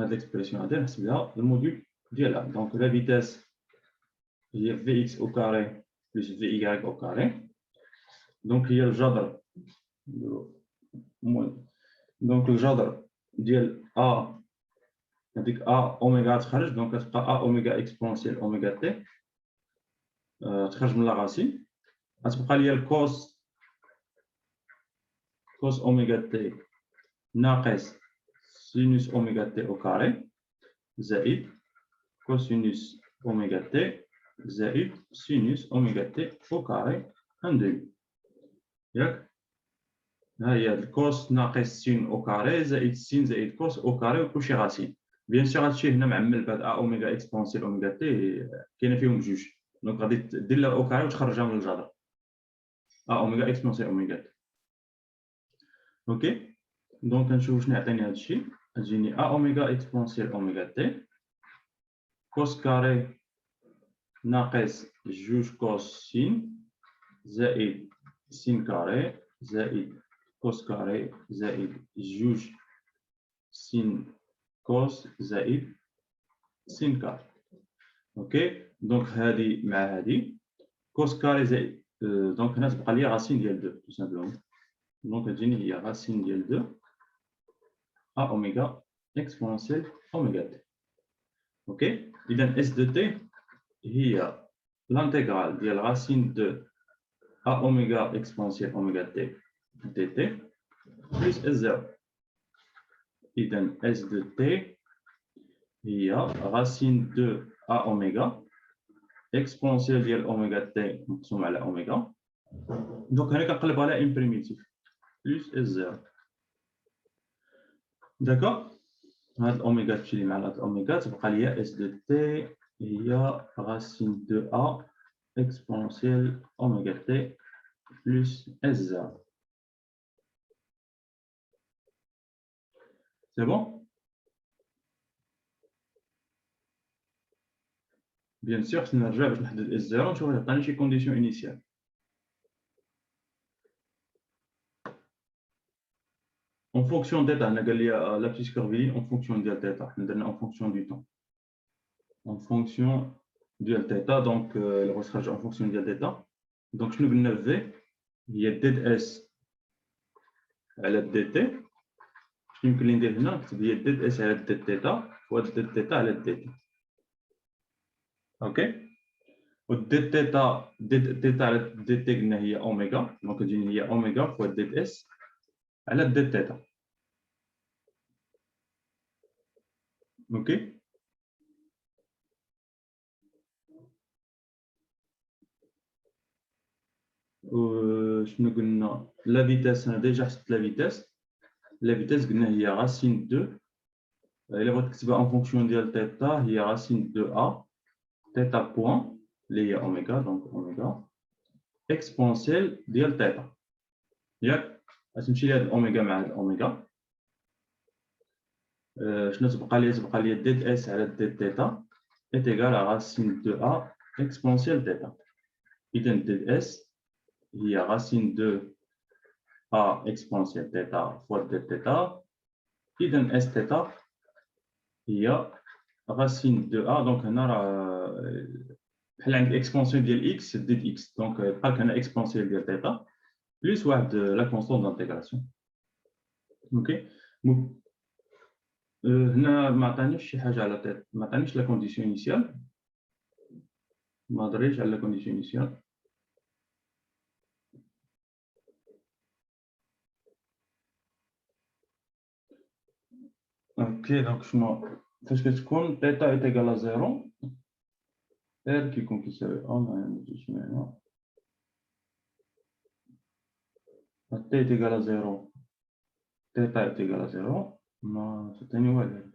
cette expression, le module de la. Donc, la vitesse, il y a Vx au carré plus Vy au carré. Donc, il y a le jadre. Donc, le jadre de A, avec A oméga, donc, A oméga exponentiel oméga t. من la racine. Il y a le cos oméga t ناقص sinus oméga t au carré زائد cosinus oméga t زائد sinus oméga t au carré ان دو. ياك ها هي الكوس ناقص سين او كاري زائد سين زائد كوس او كاري وكلشي غاسين. بيان سور هادشي هنا معمل بهاد ا اوميغا اكسبونسيال اوميغا تي كاينه فيهم جوج. دونك غادي دير لها او كاري وتخرجها من الجذر ا اوميغا اكسبونسيال اوميغا تي. اوكي دونك نشوف شنو يعطيني هادشي. تجيني ا اوميغا اكسبونسيال اوميغا تي كوس كاري ناقص جوج كوس سين زائد سين كاري زائد كوس كاري زائد جوج سين كوس زائد سين كاري. اوكي دونك هادي مع هادي كوس كاري زائد دونك هنا تبقى لي راسين ديال 2 تو سامبلومون. دونك تجيني هي راسين ديال 2 ا اوميغا اكسبونسيال اوميغا تي. اوكي اذا اس دو تي هي l'intégrale ديال راسين 2 ا اوميغا اكسبونسيال اوميغا تي dt plus S0. إذا S de t هي racine 2 a oméga exponentielle ديال اوميغا تي مقسوم على اوميغا. دونك هنا كنقلبها على ان بريميتيف plus S0. داكور هاد الاوميغا تمشي لي مع هاد الاوميغا تبقى ليا S de t هي racine 2 a exponentielle اوميغا تي plus S0. C'est bon? Bien sûr, si on regarde le S0, tu vas avoir une condition initiale. En fonction de la petite curviligne, en fonction de θ, en fonction du temps. En fonction de θ, donc le recherche en fonction de θ. Donc, je nous V, il y a ds à la dt. Je nous ندير هنا كتب هي ds على dθ fois dθ على dt. OK. والdθ على dt قلنا هي اوميغا، دونك تجيني هي اوميغا fois ds على dθ. OK. شنو قلنا؟ لا فيتاس انا ديجا حسبت لا فيتاس. لا فيتاس قلنا هي راسين 2. الا بغيت تكتبها ان فونكسيون ديال تيتا هي راسين 2 ا تيتا بوان اللي هي اوميغا، دونك اوميغا اكسبونسيال ديال تيتا. ياك غتمشي لي هاد الاوميغا مع هاد الاوميغا. شنو تبقى لي؟ تبقى لي دي اس على دي تيتا est égal à racine de a exponentielle θ. اذا دي اس هي racine de a exponentielle θ fois dθ. إذا اس θ هي racine de a. دونك هنا راه بحال عندك اكسبونسيون ديال اكس ديد اكس، دونك بقى لك هنا اكسبونسيون ديال θ بلس واحد لا كونستون دانتيغراسيون. اوكي. هنا ما عطانيش شي حاجه على θ، ما عطانيش لا كونديسيون انيسيال، ما دريش على لا كونديسيون انيسيال. اوكي. دونك شنو فاش كتكون θ est égal à 0 R كيكون كيساوي ما عنديش معنى T est égal à 0 θ est égal à 0 ما عطاني والو.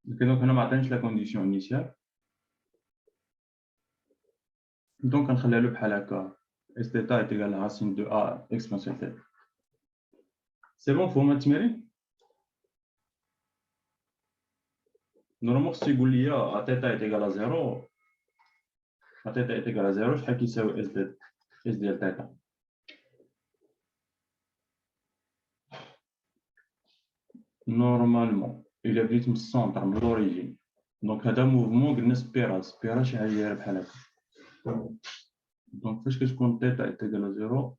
دونك هنا ما عطانيش لا كونديسيون انيسيال، دونك غنخليها له بحال هكا اس θ est égal à racine de a exponentielle θ. سي بون فهمت التمارين؟ نورمال خصو يقول لي ا θ est égal à 0 ا θ est égal à 0 شحال كيساوي اس ديال θ. نورمالمون الا بديت من السونتر من لوريجين، دونك هذا موفمون قلنا سبيرال شي حاجه دايره بحال هكا. دونك فاش كتكون θ est égal à 0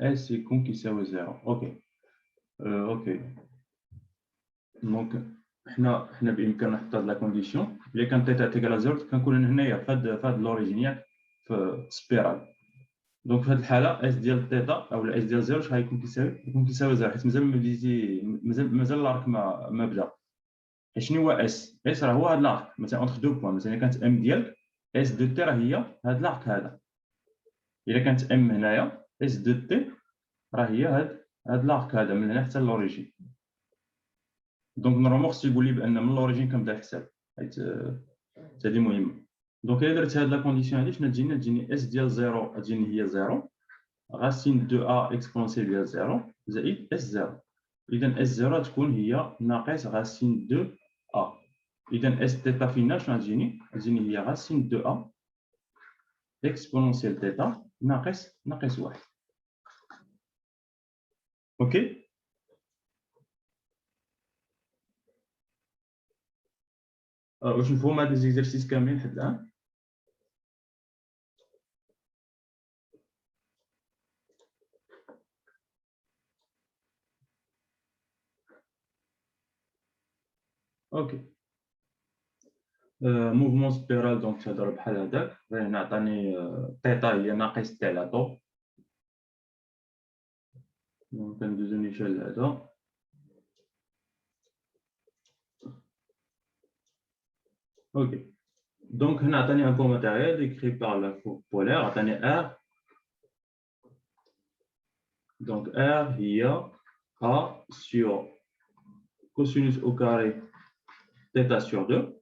اس يكون كيساوي 0. اوكي. اوكي. دونك حنا بامكاننا نحط هاد لا كونديسيون. الا كان θ est égal à 0 كنكون هنايا في هاد لوريجين ياك في سبيرال. دونك في هاد الحاله اس ديال θ او اس ديال 0 شحال يكون كيساوي؟ يكون كيساوي 0 حيت مازال ما بديتي مازال لارك ما بدا. شنو هو اس؟ اس راه هو هاد لارك مثلا اونتر دو بوين. مثلا كانت ام ديالك اس دو تي راه هي هاد لارك هذا. الا كانت ام هنايا اس دو تي راه هي هاد لارك هذا من هنا حتى لوريجين. دونك نورمالمون خصو يقول لي بان من لوريجين كنبدا الحساب، حيت هذه مهمه. دونك الا درت هاد لا كونديسيون هادي شنو تجيني اس ديال 0 تجيني هي 0 racine de a exponentielle ديال 0 زائد اس 0. اذا اس 0 تكون هي ناقص racine de a. اذا اس θ فينا شنو تجيني هي racine de a exponentielle θ ناقص 1. اوكي. واش نفهم هاد ليزيكزارسيس كاملين حد الان؟ اوكي. موفمون سبيرال دونك تهضر بحال هذاك. هنا عطاني θ هي ناقص تاع على طو. دونك كندوزو نيشان لهذا. اوكي. دونك هنا عطاني ان بو ماتيريال ديكري بار لا فورك بولير. عطاني ار. دونك ار هي a sur cosinus au carré θ sur 2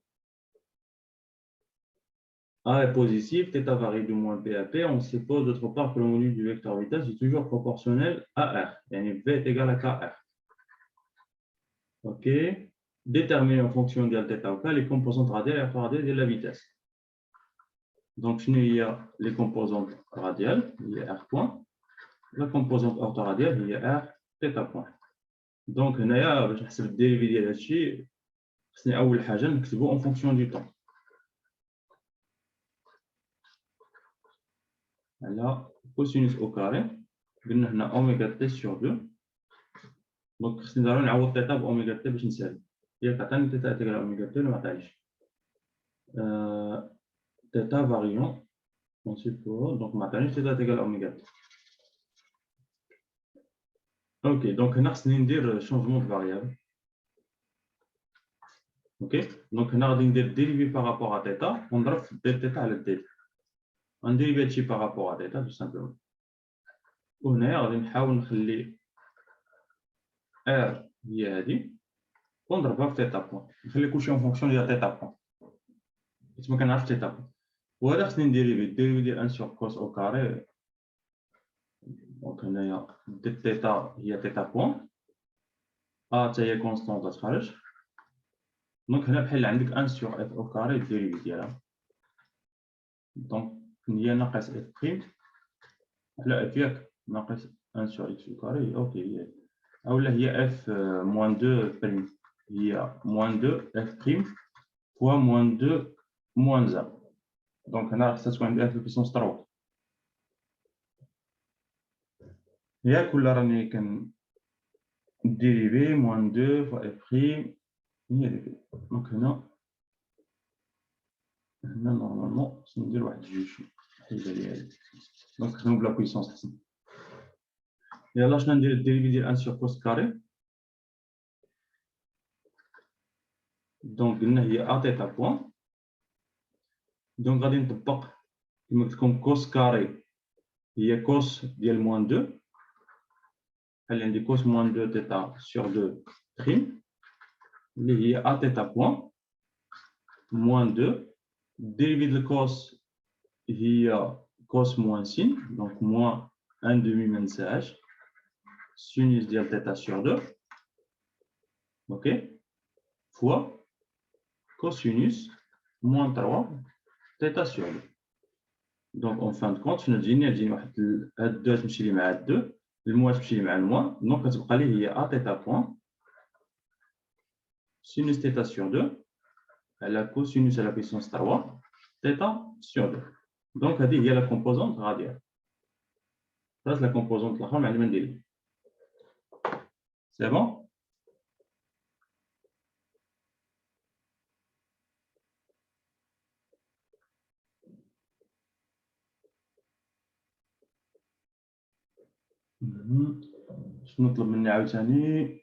A est positif, θ varie de moins P à P. On suppose d'autre part que le module du vecteur vitesse est toujours proportionnel à R. Et V est égal à KR. OK. Déterminer en fonction de θ ou K les composantes radiales et radiales de la vitesse. Donc, il y a les composantes radiales, il y a R point. La composante orthoradiale, il y a R θ point. Donc, هنايا باش نحسب الديريفي ديال هادشي خصني أول حاجة نكتبو en fonction du temps. Là, cosinus au carré, on a oméga t sur 2. Donc, c'est un عوض θ بأوميغا t باش نساوي. هي كتعطيني θ égale à oméga t ولا ما عطايش. θ variant, on suppose, donc ما عطانيش θ égale à oméga t. Ok, donc هنا خصني ندير changement de variable. Ok, donc هنا غادي ندير dérivé par rapport à θ ونضرب في d θ على d. On dérive هادشي par rapport à θ tout simplement. وهنا غادي نحاول نخلي R هي هادي ونضربها في θ بوان. نخلي كلشي en fonction ديال θ بوان. حيت ما كنعرفش θ بوان. وهذا خصني نديريفي ديال 1 sur cos au carré. دونك هنايا d θ هي θ بوان. A حتى هي كونستونط غتخرج. دونك هنا بحال عندك 1 sur f au carré ديريفي ديالها. دونك هي ناقص f prime على f ياك ناقص 1 sur x au carré. اوكي هي اولا هي f moins 2 prime هي moins 2 f prime fois moins 2 moins 1. دونك هنا خصها تكون عندي f puissance 3. ياك ولا راني كنديريفي moins 2 fois f prime هي ديك. دونك هنا نورمالمون خصني ندير واحد جوج حيدة لي هادي. دونك نخدمو بلا بويسونس احسن. يلا شنو ندير الديريفي ديال 1 sur cos carré. دونك قلنا هي a θ بوان. دونك غادي نطبق كما قلت لكم كوس كاري هي كوس ديال موان 2. بحال عندي كوس موان 2 θ sur 2 prime اللي هي a θ بوان موان 2 dérivé de cos هي cos moins sin donc moins 1 demi ما ننساهاش sinus ديال θ sur 2 ok fois cosinus moins 3 θ sur 2. Donc en fin de compte شنو تجيني واحد هاد 2 تمشي لي مع هاد 2 الموا تمشي لي مع الموا دونك كتبقى لي هي a θ بوان sinus θ sur 2 على cosinus à la puissance 3 θ sur 2. Donc هذه هي la composante radiale. Ça c'est la composante الاخرى معلومه ندير. C'est bon? شنو نطلب مني عاوتاني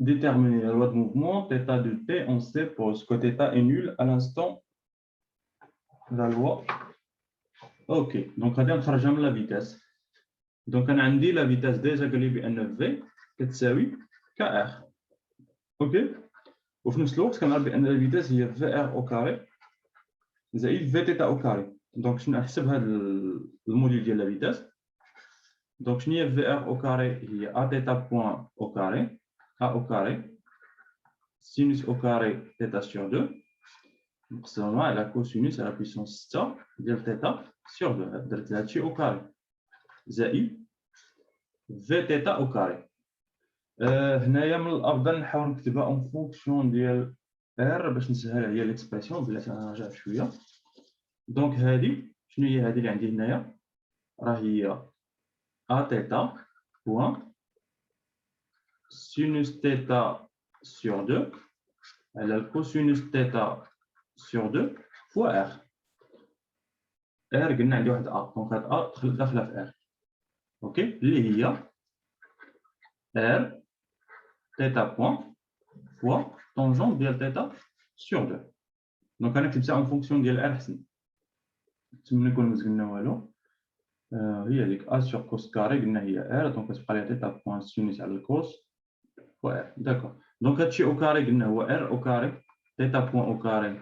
déterminer la loi de mouvement θ de t on suppose que θ est nul à l'instant la loi. Ok, donc غادي نخرجها من la vitesse. Donc انا عندي la vitesse déjà قال لي بان v كتساوي kr. اوكي وفي نفس الوقت كنعرف بان la vitesse هي vr au carré زائد v θ au carré. donc شنو نحسب هذا الموديل ديال la vitesse. donc شنو هي vr au carré هي a θ point au carré a au carré sinus au carré θ sur 2 مقسومة على cosinus à la puissance 6 ديال θ sur 2 درت هادشي au carré زائد في θ au carré. هنايا من الافضل نحاول نكتبها اون فونكسيون ديال ار باش نسهل عليا ليكسبرسيون بلاتي انا نرجع شويه. دونك هذه شنو هي هذه اللي عندي هنايا راه هي a θ بوان sinus θ sur 2 على الكوسينوس θ sur 2 فوا r. r قلنا عندي واحد a دونك هاد a داخله في r اوكي اللي هي r θ point fois tangente ديال θ sur 2. دونك انا كتبتها اون فونكسيون ديال r حسن تما نكون مزقنا والو. هي ديك a sur cos carré قلنا هي r دونك كتبقى لي θ point sinus على الكوس فوا r. داكور دونك هادشي او كاري قلنا هو r او كاري θ point او كاري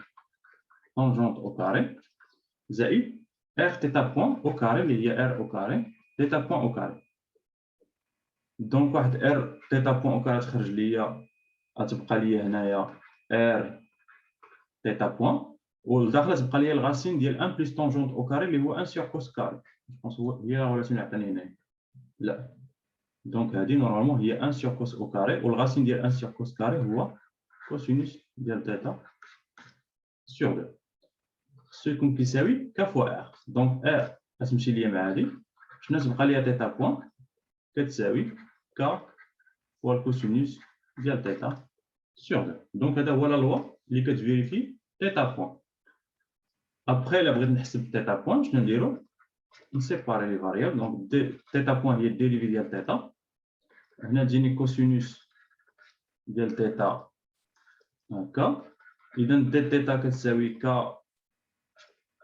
tangente au carré زائد r θ point au carré اللي هي r au carré θ point au carré. دونك واحد r θ point au carré تخرج ليا غتبقى ليا هنايا r θ point والداخله تبقى ليا الغاسين ديال 1 بلس tangente au carré اللي هو 1 sur cos carré. هي لا غولاسيون اللي عطاني هنايا. لا دونك هذه نورمالمون هي 1 sur cos au carré والغاسين ديال 1 sur cos carré هو cosinus ديال θ sur 2. خصو يكون كيساوي ك فوا ار. دونك ار غتمشي ليا مع هذه شنو تبقى ليا θ بوان كتساوي ك فوا الكوسينوس ديال θ سور 2. دونك هذا هو لا لوا اللي كتفيريفي θ بوان. ابخي الا بغيت نحسب θ بوان شنو نديرو نسيباري لي فاريابل. دونك θ بوان هي الديريفي ديال θ. هنا تجيني كوسينوس ديال θ هكا. اذا دي θ كتساوي ك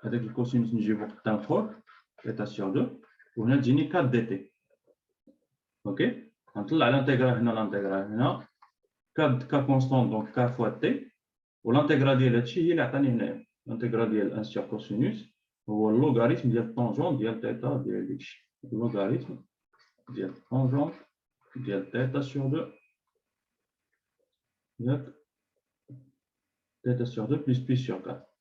هذاك الكوسينوس نجيبو قدام فوق θ سور 2 وهنا تجيني 4 دي تي. اوكي غنطلع لانتيغرال هنا لانتيغرال هنا ك كونستون دونك ك فوا تي والانتيغرال ديال هادشي هي اللي عطاني هنايا. الانتيغرال ديال 1 سور كوسينوس هو اللوغاريتم ديال الطونجون ديال θ ديال داكشي. اللوغاريتم ديال الطونجون ديال θ سور 2 ياك θ سور 2 بلس بي سور 4.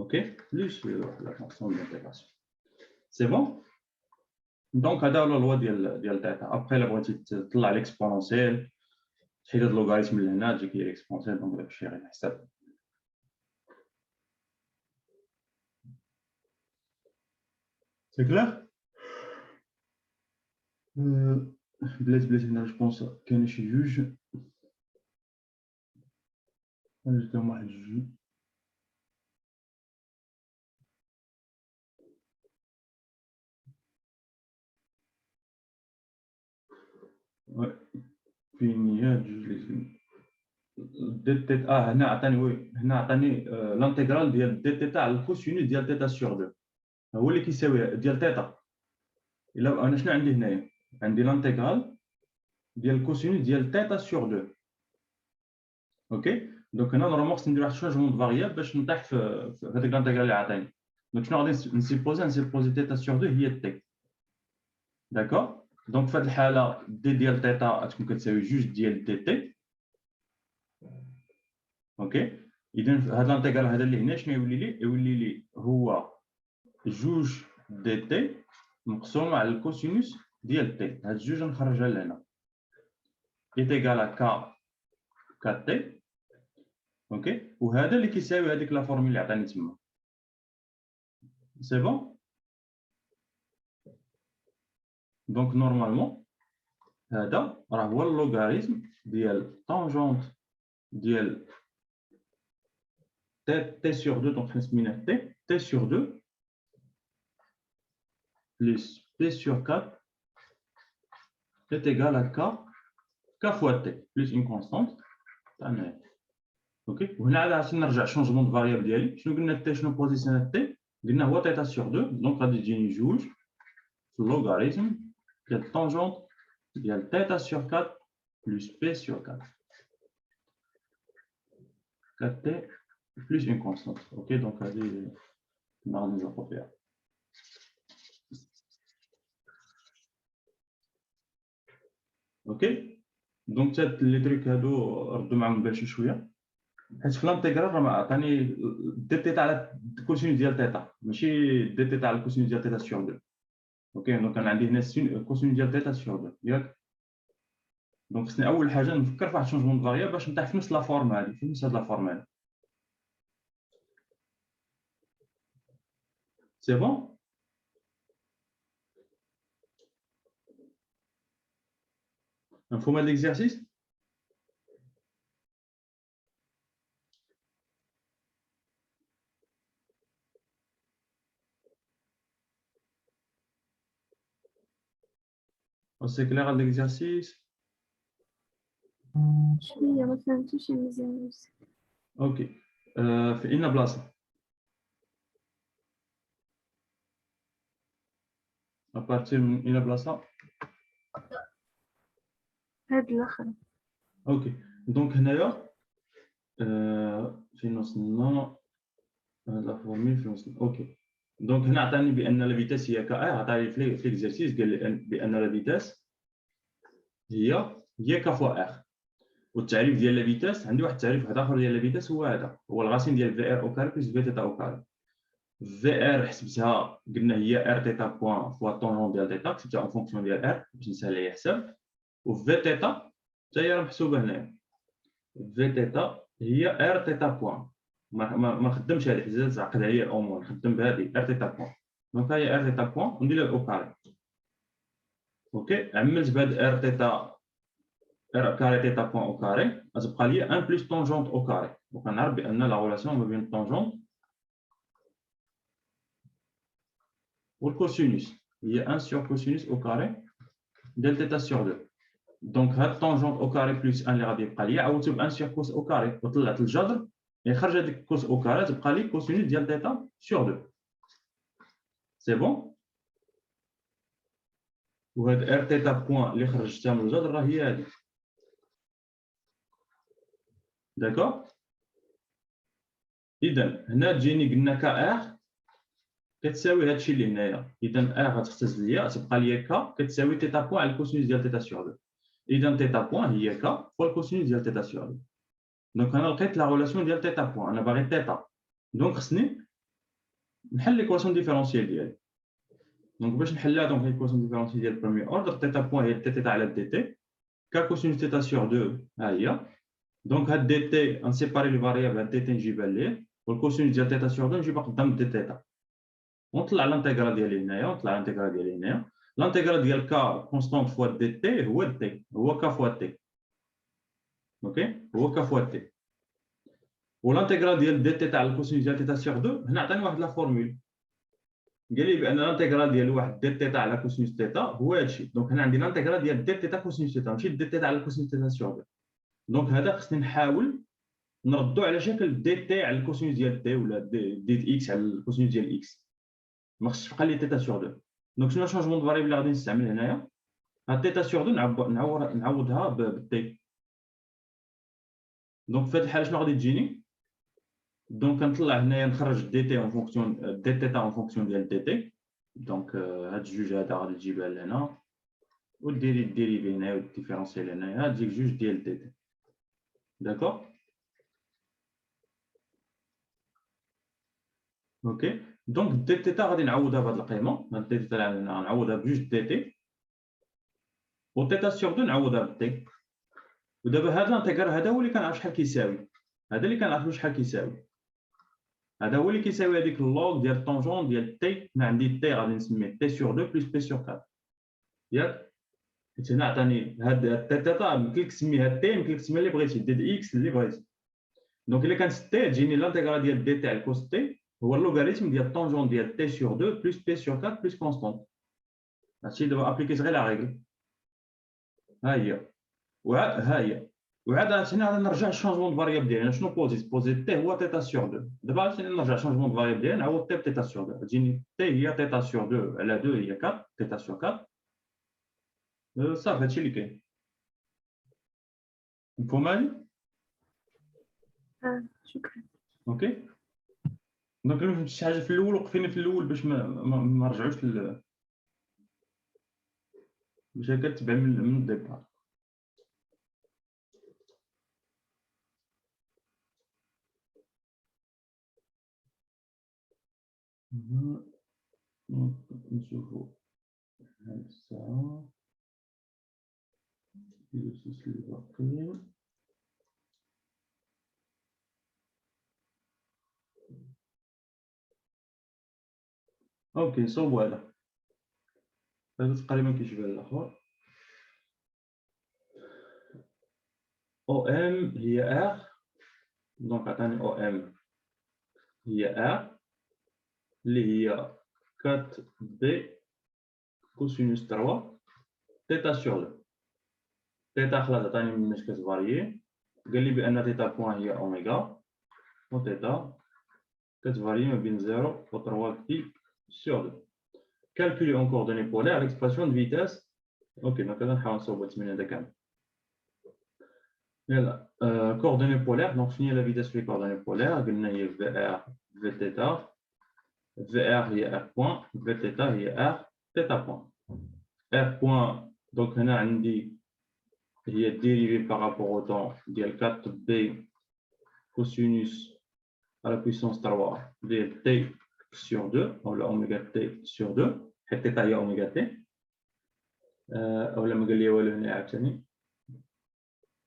OK, plus la fonction d'intégration. C'est bon? Donc, هذا هو الوا ديال θ. Après, la بغيتي تطلع l'exponentielle تحيد هاد اللوغاريتم اللي هنا تجيك هي l'exponentielle. دونك داكشي غير الحساب. C'est clair? بلاتي هنا جو بونس كاين شي جوج. انا جبتهم واحد جوج. فين هي جوج لي دي تيتا. هنا عطاني هنا عطاني لانتيغرال ديال دي تيتا على الكوسينوس ديال تيتا سور 2 هو اللي كيساوي ديال تيتا. الا انا شنو عندي هنايا عندي لانتيغرال ديال الكوسينوس ديال تيتا سور 2. اوكي دونك هنا نورمالمون خصني ندير واحد شونجمون دو فاريابل باش نطيح في هذاك لانتيغرال اللي عطاني. دونك شنو غادي نسيبوزي تيتا سور 2 هي تي. داكور دونك في هذه الحاله دي ديال تيتا غتكون كتساوي جوج ديال دي تي. اوكي اذا هذا الانتيغرال هذا اللي هنا شنو يولي لي؟ يولي لي هو جوج دي تي مقسوم على الكوسينوس ديال تي. هاد الجوج نخرجها لهنا ايتيغال ك ك تي. اوكي وهذا اللي كيساوي هذيك لا فورمول اللي عطاني تما. سي بون. دونك نورمالمون هذا راه هو اللوغاريتم ديال طونجونت ديال تي سور 2. دونك حنا سميناه تي سور 2 plus p sur 4 est égal à k fois t plus une constante. اوكي وهنا عاد عرفتي نرجع شونجمون دو فاريابل ديالي. شنو قلنا تي شنو بوزيسيون تي؟ قلنا هو تيتا سور 2. دونك غادي تجيني جوج في اللوغاريتم ديال الطونجونت ديال تيتا سور 4 plus p sur 4. 4t plus une constante. Ok donc هذه غادي نزرقو فيها. اوكي دونك هاد لي تريك هادو ردوا معاهم بال شي شويه حيت في الانتيغرال راه عطاني دي تيتا على الكوسينوس ديال تيتا ماشي دي تيتا على الكوسينوس ديال تيتا سور 2. اوكي دونك انا عندي هنا كوسينوس ديال تيتا سور 2 ياك. دونك خصني اول حاجه نفكر في واحد شونجمون دو فاريابل باش نطيح في نفس لا فورم هذه في نفس هاد لا فورم هذه. سي بون. مفهوم هاد ليكزارسيس؟ سي كلير هاد ليكزارسيس؟ شوية ما فهمتوش مزيان. اوكي في اين بلاصه؟ ابارتير من اين بلاصه؟ هاد الآخر. اوكي دونك هنايا فين وصلنا لا فورمول فين وصلنا اوكي دونك هنا عطاني بان لا فيتاس هي كا ار عطاني في ليكزارسيس قال لي بان لا فيتاس هي كا فوا ار والتعريف ديال لا فيتاس عندي واحد التعريف واحد اخر ديال لا فيتاس هو هذا هو الغاسين ديال في ار او كاري بلس في تيتا او كاري في ار حسبتها قلنا هي ار تيتا بوان فوا طونجون ديال تيتا حسبتها اون فونكسيون ديال ار باش نسهل عليا الحساب وفي تيتا حتى هي محسوبه هنايا في تيتا هي ار تيتا بوان ما خدمش هذه حتى تعقد عليا الامور نخدم بهذه ار تيتا بوان دونك هي ار تيتا بوان وندير لها الاو كاري اوكي عملت بهاد ار تيتا ار كاري تيتا بوان او كاري غتبقى لي 1 بلس طونجونت او كاري وكنعرف بان لا غولاسيون ما بين الطونجونت والكوسينوس هي 1 sur كوسينوس او كاري ديال تيتا سور 2 دونك هاد طونجونت او كاري بلس 1 اللي غادي يبقى لي عوضته ب 1 sur كوس او كاري وطلعت الجذر يخرج هذيك كوس او كاري تبقى لي كوسينوس ديال تيتا سور 2 سي بون وهاد ار تيتا بوان اللي خرجتها من الجذر راه هي هذه داكور اذا هنا تجيني قلنا كا ار كتساوي هادشي اللي هنايا اذا ار غتختزل ليا تبقى ليا كا كتساوي تيتا بوان على الكوسينوس ديال تيتا سور 2 اذا تيتا بوان هي كا فوا الكوسينوس ديال تيتا سور 2 دونك انا لقيت لا ريلاسيون ديال تيتا بوان انا باغي تيتا دونك خصني نحل ليكواسيون ديفيرونسيال ديالي دونك باش نحلها دونك ليكواسيون ديفيرونسيال ديال بروميي اوردر تيتا بوان هي تي تيتا على دي تي كا كوسينوس تيتا سور 2 ها هي دونك هاد دي تي نسيباري لي فاريابل هاد دي تي نجيبها ليه والكوسينوس ديال تيتا سور 2 نجيبها قدام دي تيتا ونطلع الانتيغرال ديالي هنايا ونطلع الانتيغرال ديالي هنايا الانتيغرال ديال كا كونستانت فوا دي تي هو دي هو كا فوا تي اوكي هو كا فوا تي والانتيغرال ديال دي تيتا على الكوسينوس ديال تيتا سور 2 هنا عطاني واحد لا فورمول قال لي بان الانتيغرال ديال واحد دي تيتا على كوسينوس تيتا هو هادشي دونك هنا عندي الانتيغرال ديال دي تيتا كوسينوس تيتا ماشي دي تيتا على كوسينوس تيتا سور 2 دونك هذا خصني نحاول نردو على شكل دي تي على الكوسينوس ديال تي ولا دي اكس على الكوسينوس ديال اكس ما خصش تبقى لي تيتا سور 2 دونك شنو شونجمون دو فاريبل اللي غادي نستعمل هنايا هاد تيتا سور 2 نعوضها بالتي دونك في هاد الحاله شنو غادي تجيني دونك كنطلع هنايا نخرج دي تي اون فونكسيون دي تيتا اون فونكسيون ديال دي تي دونك هاد الجوج هذا غادي تجيبها لهنا وديري الديريفي هنايا والديفيرونسيال هنايا تجيك جوج ديال دي تي داكور اوكي دونك دي تيتا غادي نعوضها بهاد القيمه هاد دي تيتا نعوضها بجوج دي تي و تيتا سور 2 نعوضها بالتي ودابا هذا الانتيغرال هذا هو اللي كنعرف شحال كيساوي هذا اللي كنعرفو شحال كيساوي هذا هو اللي كيساوي هذيك اللوغ ديال الطونجون ديال تي هنا عندي تي غادي نسميه تي سور 2 بلس بي سور 4 ياك حيت هنا عطاني هاد تيتا يمكن لك تسميها تي يمكن لك تسميها اللي بغيتي دي اكس اللي بغيتي دونك الا كانت تي تجيني الانتيغرال ديال دي تي على كوس تي هو اللوغاريتم ديال الطونجون ديال تي سور 2 بلس بي سور 4 بلس كونستانت هادشي دابا ابليكيت غير لا ريغل ها هي ها هي وعاد عاوتاني غادي نرجع الشونجمون دو فاريابل ديالي شنو بوزيت تي هو تيتا سور 2 دابا عاوتاني نرجع الشونجمون دو فاريابل ديالي نعوض تي بتيتا سور 2 تجيني تي هي تيتا سور 2 على 2 هي 4 تيتا سور 4 صافي هادشي اللي كاين مفهوم هادي شكرا. اوكي دونك الا فهمتي شي حاجه في الاول وقفيني في الاول باش ما نرجعوش باش هكا تبع من الديبار نشوفوا هاد الساعة الأسس اللي باقيين اوكي صوبوا هذا تقريبا كيشبه الاخر او ام هي ار دونك عطاني او ام هي ار اللي هي 4 بي كوسينوس 3 تيتا سور 2 تيتا خلاص عطاني مناش كتفاريي قال لي بان تيتا بوان هي اوميغا و تيتا كتفاري ما بين 0 و 3 بي سور 2 calculer en coordonnées polaires l'expression de vitesse. Ok, donc là, on va نصاوبوا التمرين هذا كامل. coordonnées polaires, donc finir la vitesse sur les coordonnées polaires, il y a VR, Vθ, VR il y a R point, Vθ il y a R, θ point. R point, donc on a il est dérivé par rapport au temps de 4b cosinus à la puissance 3 de t sur 2, ou oméga t sur 2, θ هي oméga t, ولا ما قال لي والو هنا عاوتاني.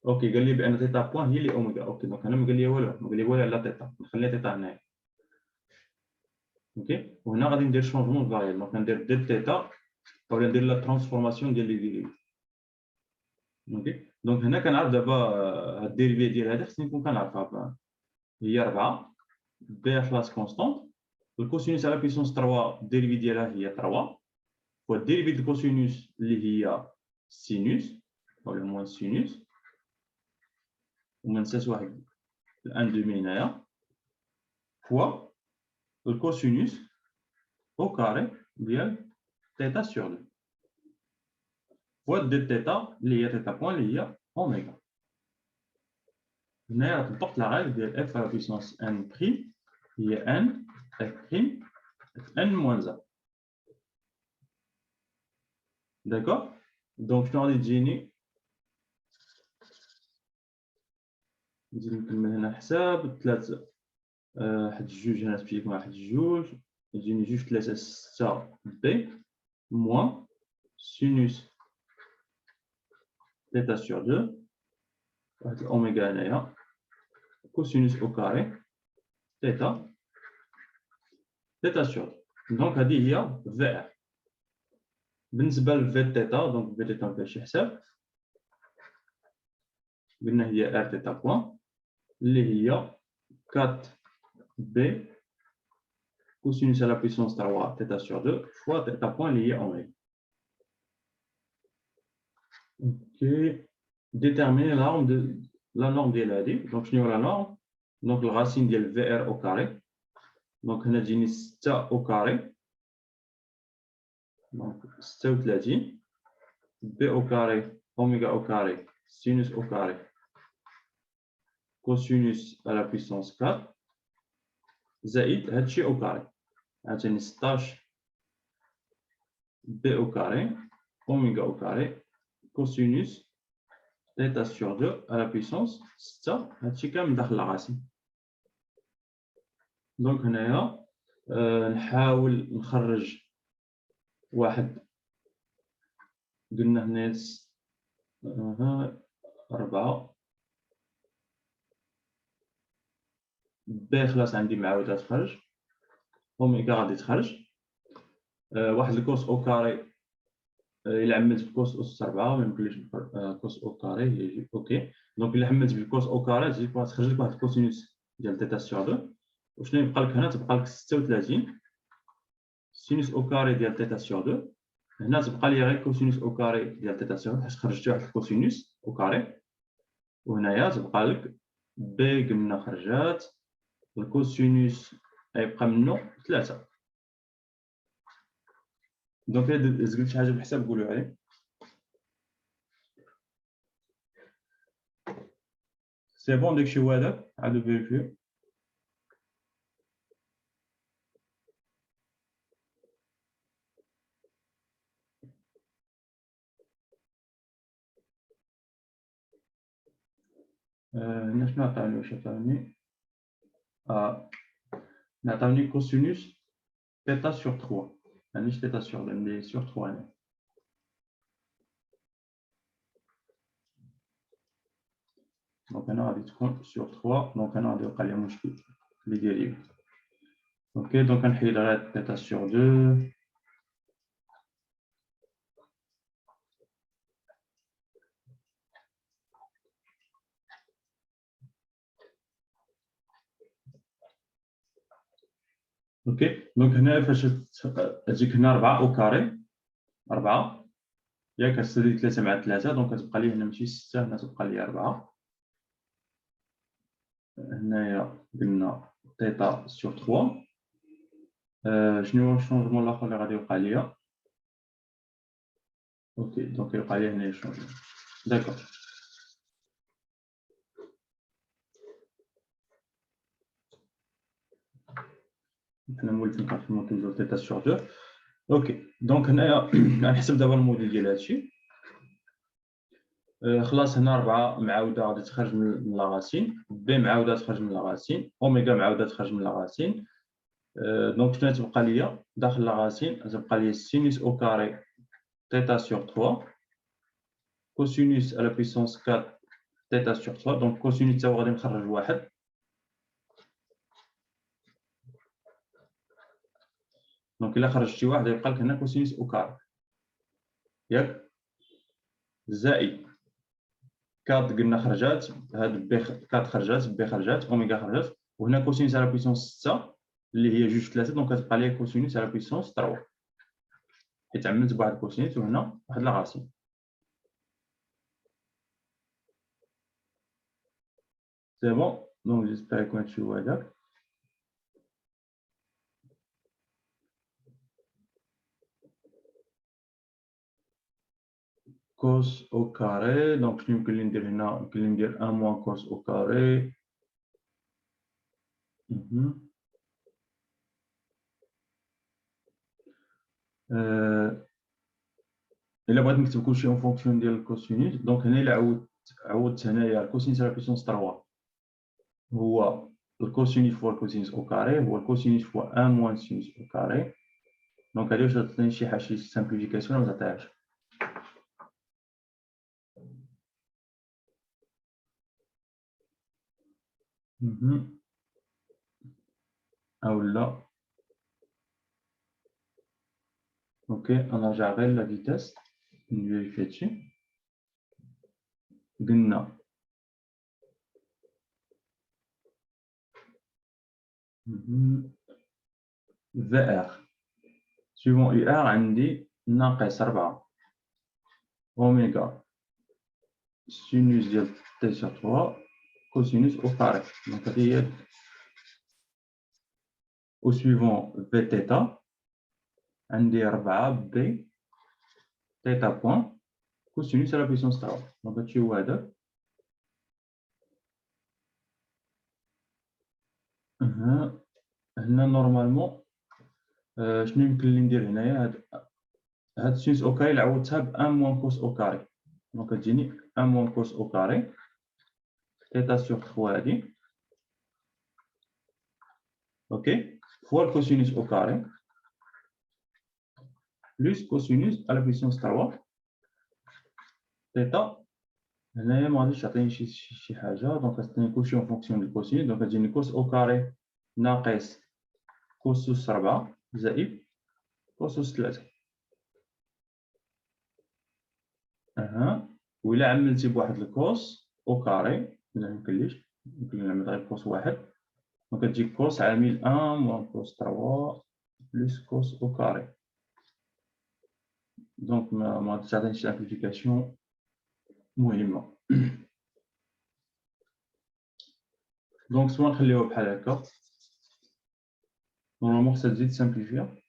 اوكي قال لي بان θ بوان هي اللي اوميغا. اوكي دونك انا ما قال لي والو على θ، نخلي θ هنايا. اوكي وهنا غادي ندير شونجمون فاريال، دونك ندير ديل θ ولا ندير لا ترانسفورماسيون ديال لي ديريفي. اوكي دونك هنا كنعرف دابا هاد الديريفي ديال هذا خصني نكون كنعرفها. هي 4 بي كلاس كونستانت، الكوسينوس على بيسونس 3 الديريفي ديالها هي 3 والديريفي ديال الكوسينوس اللي هي سينوس ولا موان سينوس، وما ننساش واحد الان دومي هنايا فوا الكوسينوس او كاري ديال θ sur 2 فوا ديال θ اللي هي θ بوان اللي هي اوميغا. هنايا طبقت لا رègle ديال اف على بيسونس ان بريم هي ان اف بريم ان موان 1. داكور دونك شنو غادي تجيني؟ نزيد نكمل هنا حساب 3 واحد جوج، هنا سبيك مع واحد جوج يجيني جوج 3 6 بي موان سينوس θ sur 2 واحد الأوميغا هنايا كوسينوس أو كاري θ sur 2. دونك هذه هي في ار. بالنسبة لفي θ دونك في θ مفيهاش شي حساب، قلنا هي ار θ بوان اللي هي 4 بي cosinus à la puissance 3 θ sur 2 fois θ point lié en V. Ok. Déterminer la norme de l'AD. Donc, je la norme. Donc, la racine de VR au carré. Donc, on a dit 6 au carré. Donc, 6 B au carré, oméga au carré, sinus au carré, cosinus à la puissance 4. زائد هادشي au carré. عاوتاني 16 b au carré oméga au carré cosinus θ sur 2 à la puissance 6. هادشي كامل داخل لا راسين. دونك هنايا نحاول نخرج واحد، قلنا هنا 4 b خلاص عندي معاودة تخرج، اوميغا غادي تخرج، واحد الكوس او كاري الا عملت بكوس اس 4 ما يمكنليش كوس او كاري يجي اوكي. دونك الا عملت بالكوس او كاري تجي تخرج لك واحد الكوسينوس ديال θ sur 2. وشنو يبقى لك هنا؟ تبقى لك 36 سينوس او كاري ديال θ sur 2. هنا تبقى لي غير كوسينوس او كاري ديال θ sur 2 حيت خرجت واحد الكوسينوس او كاري. وهنايا تبقى لك بي قلنا خرجات، الكوسينوس غيبقى منه 3. دونك الا زقلت شي حاجه بالحساب قولوا عليه. سي بون داكشي هو هذاك، عادو فيريفيو. هنا شنو عطاوني؟ واش عطاوني؟ عطاوني كوسينوس θ sur 3، مانيش θ sur 2 ملي sur 3 هنا. دونك هنا غادي تكون sur 3، دونك هنا غادي يوقع لي مشكل لي ديريف. اوكي دونك نحيد غير θ sur 2. اوكي دونك هنا فاش تجيك هنا 4 او كاري 4 ياك كتسالي 3 مع 3 دونك كتبقى لي هنا ماشي 6، هنا تبقى لي 4. هنايا قلنا θ sur 3. شنو هو الشونجمون الاخر اللي غادي يوقع ليا؟ اوكي دونك يوقع لي هنا شونجمون. داكور حنا مولفين كنخدمو توجور تيتا سور 2. اوكي دونك هنايا غنحسب دابا الموديل ديال هادشي. خلاص هنا 4 معاوده غادي تخرج من لاغاسين، بي معاوده تخرج من لاغاسين، اوميغا معاوده تخرج من لاغاسين. دونك شنو تبقى ليا داخل لاغاسين؟ تبقى ليا سينوس او كاري تيتا سور 3 كوسينوس على بويسونس 4 تيتا سور 3. دونك كوسينوس تا هو غادي نخرج واحد، دونك الا خرجتي واحد يبقى لك هنا كوسينوس او كاري ياك، زائد 4 قلنا خرجات، هاد بي 4 خرجات، بي خرجات، اوميغا خرجات، وهنا كوسينوس على بويسونس 6 اللي هي جوج 3، دونك غتبقى ليا كوسينوس على بويسونس 3 حيت عملت بواحد كوسينوس وهنا واحد لاغاسين. سي بون، دونك جيسبر يكون هادشي هو هداك. كوس او كاري، دونك شنو يمكن لي ندير هنا؟ يمكن لي ندير 1 موان كوس او كاري. الا بغيت نكتب كلشي اون فونكسيون ديال الكوسينوس، دونك هنا الا عوضت هنايا الكوسينوس على بويسونس 3 هو الكوسينوس فوا الكوسينوس او كاري هو الكوسينوس فوا 1 موان سينوس او كاري. دونك هادي واش تعطيني شي حاجه شي سامبليفيكاسيون ولا ما تعطيهاش؟ اولا اوكي نرجع غير لا فيتاس نفيريفي هادشي. قلنا في ار سيفون اي ار عندي ناقص 4 اوميغا سينوس ديال تي سور 3 كوسينوس او كاري. دونك هادي هي او سيفون في تيتا عندي 4 بي تيتا بوان كوسينوس على بويسونس 3. دونك هادشي هو هذا. هنا نورمالمون شنو يمكن لي ندير هنايا؟ هاد سينوس او كاري اللي عوضتها ب 1 موان كوس او كاري، دونك تجيني 1 موان كوس او كاري تيتا سور 3 هادي اوكي فوا الكوسينوس او كاري بلس كوسينوس على بويسونس 3 تيتا. هنايا ما غاديش تعطيني شي حاجه، دونك غتعطيني كلشي اون فونكسيون ديال الكوسينوس. دونك تجيني كوس او كاري ناقص كوسوس 4 زائد كوسوس 3. وإلا عملتي بواحد الكوس او كاري لا يمكنليش، يمكن نعمل غير كوس واحد، دونك تجي كوس عامل 1 موان كوس 3 بلس كوس او كاري. دونك ما غاديش تعطيني شي امبليفيكاسيون مهمه. دونك سوا نخليوها بحال هكا، نورمالمون خصها تزيد سامبليفيا.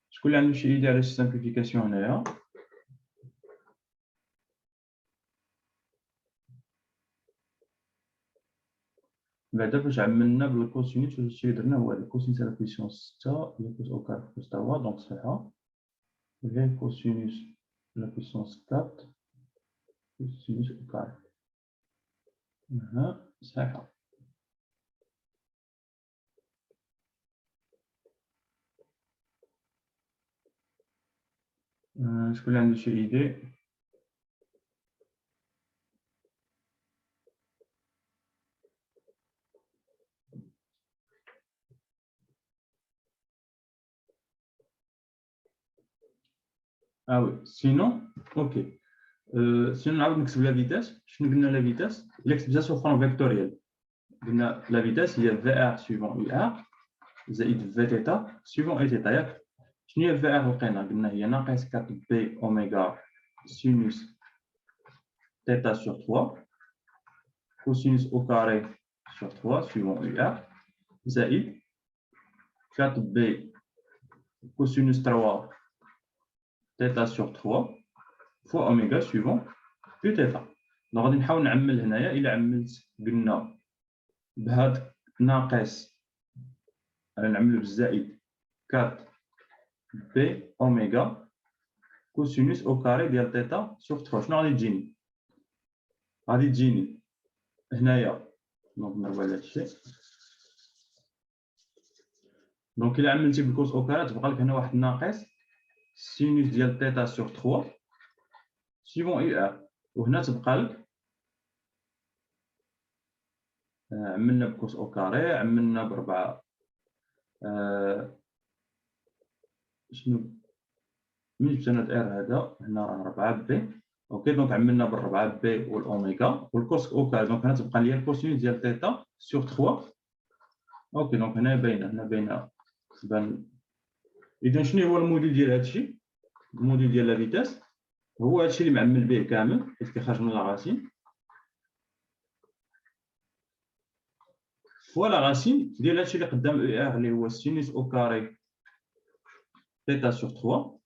شكون اللي عنده شي ايدي على شي سامبليفيكاسيون هنايا؟ بعدا باش عملنا بالكوسينوس هادشي اللي درنا هو هذا كوسينوس على بويسونس 6 هي كوس او كار كوس 3 دونك صحيحه، وهي كوسينوس على بويسونس 4 كوسينوس او كار صحيحه. شكون اللي عنده شي ايدي؟ وي سينون اوكي. سينون نعاود نكتب لا فيتاس. شنو قلنا لا فيتاس؟ الا كتبتها سو فورم فيكتوريال قلنا لا فيتاس هي في ار سيفون اي ار زائد في تيتا سيفون اي تيتا ياك. شنو هي في ار لقينا؟ قلنا هي ناقص 4 بي اوميغا سينوس تيتا سور 3 كوسينوس او كاري سور 3 سيفون اي ار زائد 4 بي كوسينوس 3 تيتا سور 3 فوا اوميغا سيفون او تيتا. دونك غادي نحاول نعمل هنايا. الا عملت قلنا بهاد ناقص نعملو بالزائد 4 بي اوميغا كوسينوس او كاري ديال تيتا سور 3. شنو غادي تجيني؟ غادي تجيني هنايا دونك نضربو على هادشي. دونك الا عملتي بالكوس او كاري تبقى لك هنا واحد ناقص سينوس ديال تيتا سور 3 سيفون اي ار، وهنا تبقى لك عملنا بكوس او كاري، عملنا ب4 شنو من جبت انا ار هذا هنا راه 4 بي. اوكي دونك عملنا ب4 بي والاوميغا والكوس او كاري. دونك هنا تبقى لي الكوسينوس ديال تيتا سور 3. اوكي دونك هنا باينه، هنا باينه تبان. اذا شنو هو الموديل ديال هادشي؟ الموديل ديال لا فيتاس هو هادشي اللي معمل به كامل حيت كيخرج من لاغاسين. هو لاغاسين ديال هادشي اللي قدام اي ار اللي هو سينوس او كاري تيتا سور 3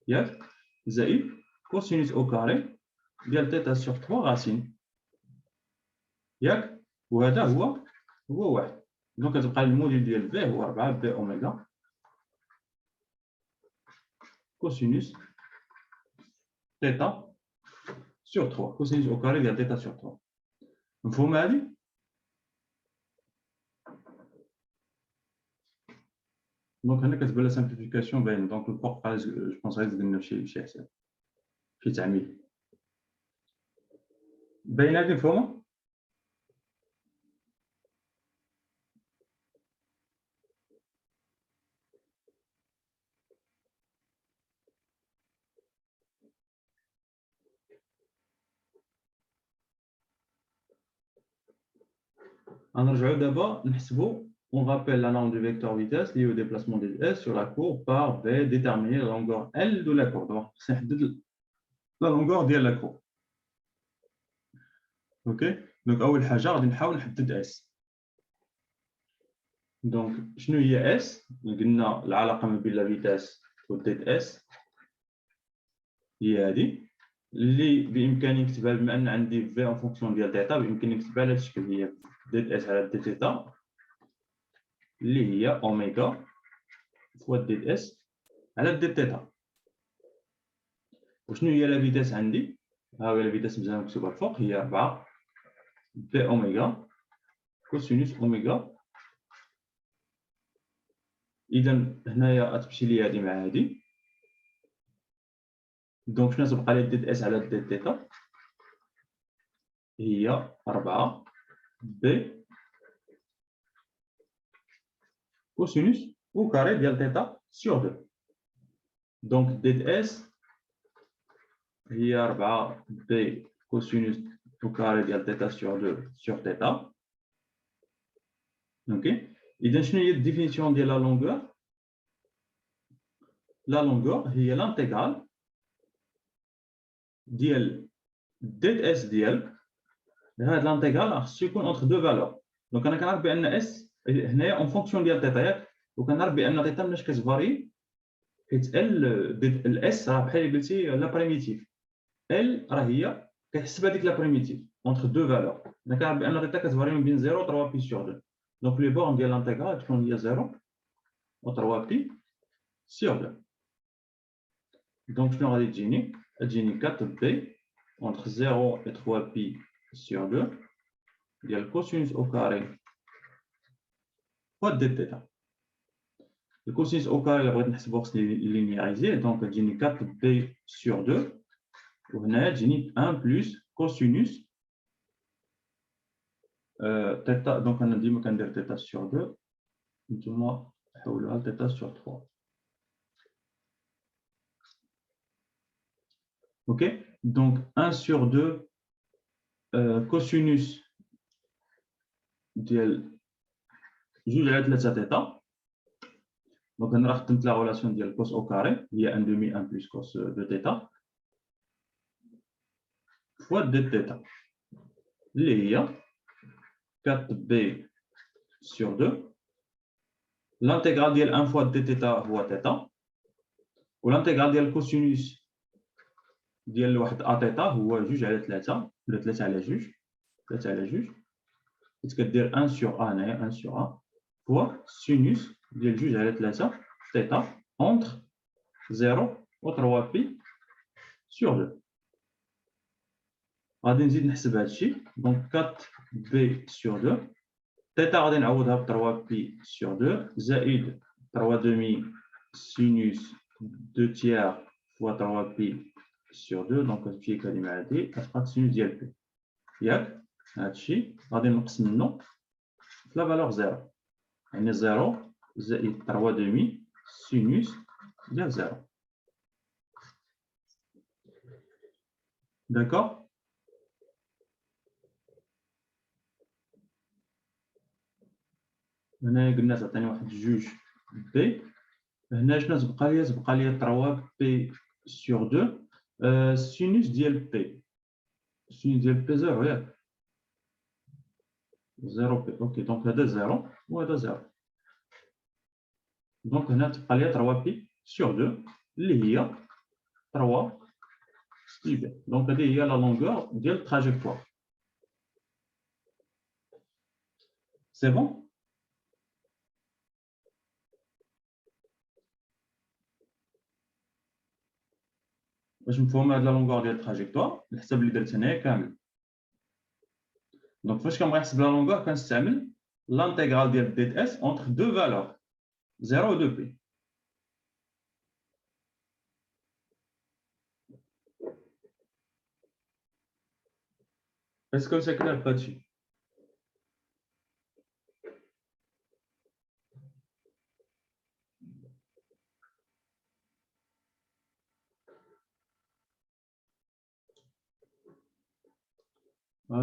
ياك زائد كوسينوس او كاري ديال تيتا سور 3 غاسين ياك، وهذا هو واحد. دونك كتبقى الموديل ديال بي هو 4 بي اوميغا كوسينوس تيتا سور 3 كوسينوس او كاري ديال تيتا سور 3. مفهوم هادي؟ دونك هنا كتبان لا سامبليفيكاسيون باينه. دونك الفوق جو بونس غير درنا شي حساب شي تعميل باينه هادي مفهومه. غنرجعو دابا نحسبو. On rappelle la norme du vecteur vitesse liée au déplacement des S sur la courbe par V, déterminer la longueur L de la courbe. Donc, c'est la longueur de la courbe. Ok. Donc, أول حاجة غادي نحاول نحدد S. Donc, شنو هي S؟ قلنا العلاقة ما بين la vitesse و ديت S هي هذه اللي بإمكاني نكتبها بما أن عندي V en fonction ديال تيتا بإمكاني نكتبها على هذا الشكل. هي ديت S على ديت تيتا اللي هي اوميغا فوا ديت اس على ديت تيتا. وشنو هي لا فيتاس عندي؟ ها هي لا فيتاس مزيان مكتوبه الفوق هي 4 بي اوميغا كوسينوس اوميغا. اذا هنايا غتمشي لي هذه مع هذه. دونك شنو تبقى لي ديت اس على ديت تيتا هي 4 بي كوسينوس او كاري ديال تيتا سور 2. دونك ديت اس هي 4 بي كوسينوس او كاري ديال تيتا سور 2 سور تيتا. اوكي اذا شنو هي الديفينيسيون ديال لا لونغور؟ لا لونغور هي لانتيغرال ديال ديت اس ديالك. هاد لانتيغرال خصو يكون اونتر دو فالور. دونك انا كنعرف بان اس هنايا اون فونكسيون ديال تيتا ياك، وكنعرف بان تيتا مناش كتفاري حيت ال ديت الاس راه بحال اللي قلتي لا بريميتيف. ال راه هي كتحسب هذيك لا بريميتيف اونتر دو فالور. انا كنعرف بان تيتا كتفاري من بين 0 و 3 بي سور 2. دونك لي بورن ديال لانتيغرال تكون هي 0 و 3 بي سور 2. دونك شنو غادي تجيني؟ تجيني 4 بي entre 0 et 3 pi sur 2 ديال كوسينوس او كاري فوا ديت تيتا. الكوسينوس او كاري اللي بغيت نحسبو خصني لينياريزيه. دونك تجيني 4 بي سور 2 وهنايا تجيني 1 بلس كوسينوس تيتا. دونك انا ديما كندير تيتا سور 2 نتوما حولوها لتيتا سور 3. Ok, donc 1 sur 2 cosinus ديال 2 على 3 تيتا. دونك انا راه خدمت لا ريلاسيون ديال كوس او كاري هي 1 دومي 1 بلس كوس دو تيتا فوا ديت تيتا اللي هي 4 بي سور 2. الانتيغرال ديال 1 فوا ديت تيتا هو تيتا، والانتيغرال ديال كوسينوس ديال واحد ا تيتا هو 2 على 3 ولا 3 على 2 3 على 2 كدير 1 سور ا هنايا 1 سور ا fois sinus ديال 2 على 3 θ entre 0 و 3π sur 2. غادي نزيد نحسب هذا الشيء. دونك 4b sur 2 θ غادي نعوضها ب 3π sur 2 زائد 3 demi sinus 2 tiers fois 3π sur 2. دونك هادشي كلمة هادي كتبقى sinus ديال بي ياك. هادشي غادي نقص منه في لا فالور 0 يعني 0 زائد 3 demi sinus ديال 0. داكور. هنا قلنا تعطيني واحد 2 بي. هنا شنو تبقى لي؟ تبقى لي 3 بي سور 2 سينوس ديال بي. سينوس ديال بي 0 ياك 0 بي. اوكي دونك هذا 0 وهذا 0. دونك هنا تبقى لي 3 بي سور 2 اللي هي 3 سي بي. دونك هذه هي لا لونغور ديال التراجيكتوار. سي بون. باش نفهم هاد لا لونغور ديال التراجيكتوار الحساب اللي درت هنايا كامل. دونك فاش كنبغي نحسب لا لونغور كنستعمل l'intégral ديال دي اس entre deux valeurs 0 و 2 بي. اسكو سي كلير هادشي؟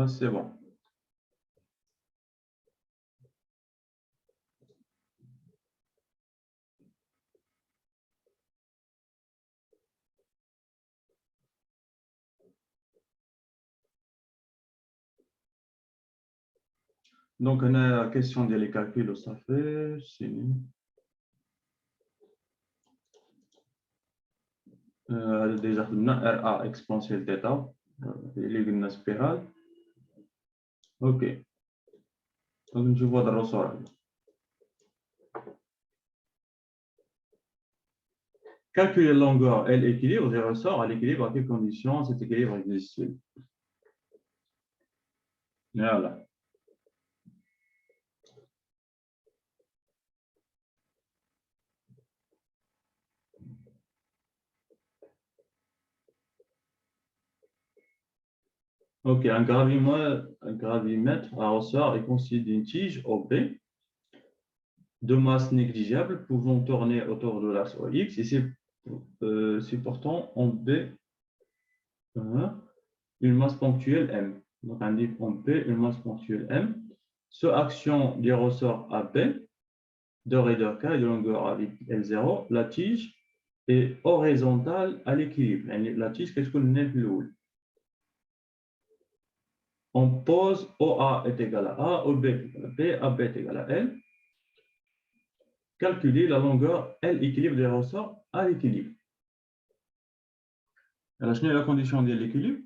c'est bon. Donc, on a la question des calculs, ça fait. Déjà, on a RA exponentielle θ, une spirale. OK. Donc, je vois de ressort. Calculer la longueur L équilibre des ressorts à l'équilibre à quelles conditions cet équilibre existe-t-il? Voilà. OK, un gravimètre à ressort est constitué d'une tige OB de masse négligeable pouvant tourner autour de l'axe OX et supportant en B une masse ponctuelle M. Donc, on dit en P une masse ponctuelle M. Sous action des ressorts AB de raideur K et de longueur L0, la tige est horizontale à l'équilibre. La tige, qu'est-ce qu'on est plus? On pose OA est égal à A, OB est égal à B, AB est égal à L. Calculer la longueur L équilibre des ressorts à l'équilibre. Alors, je n'ai la condition de l'équilibre.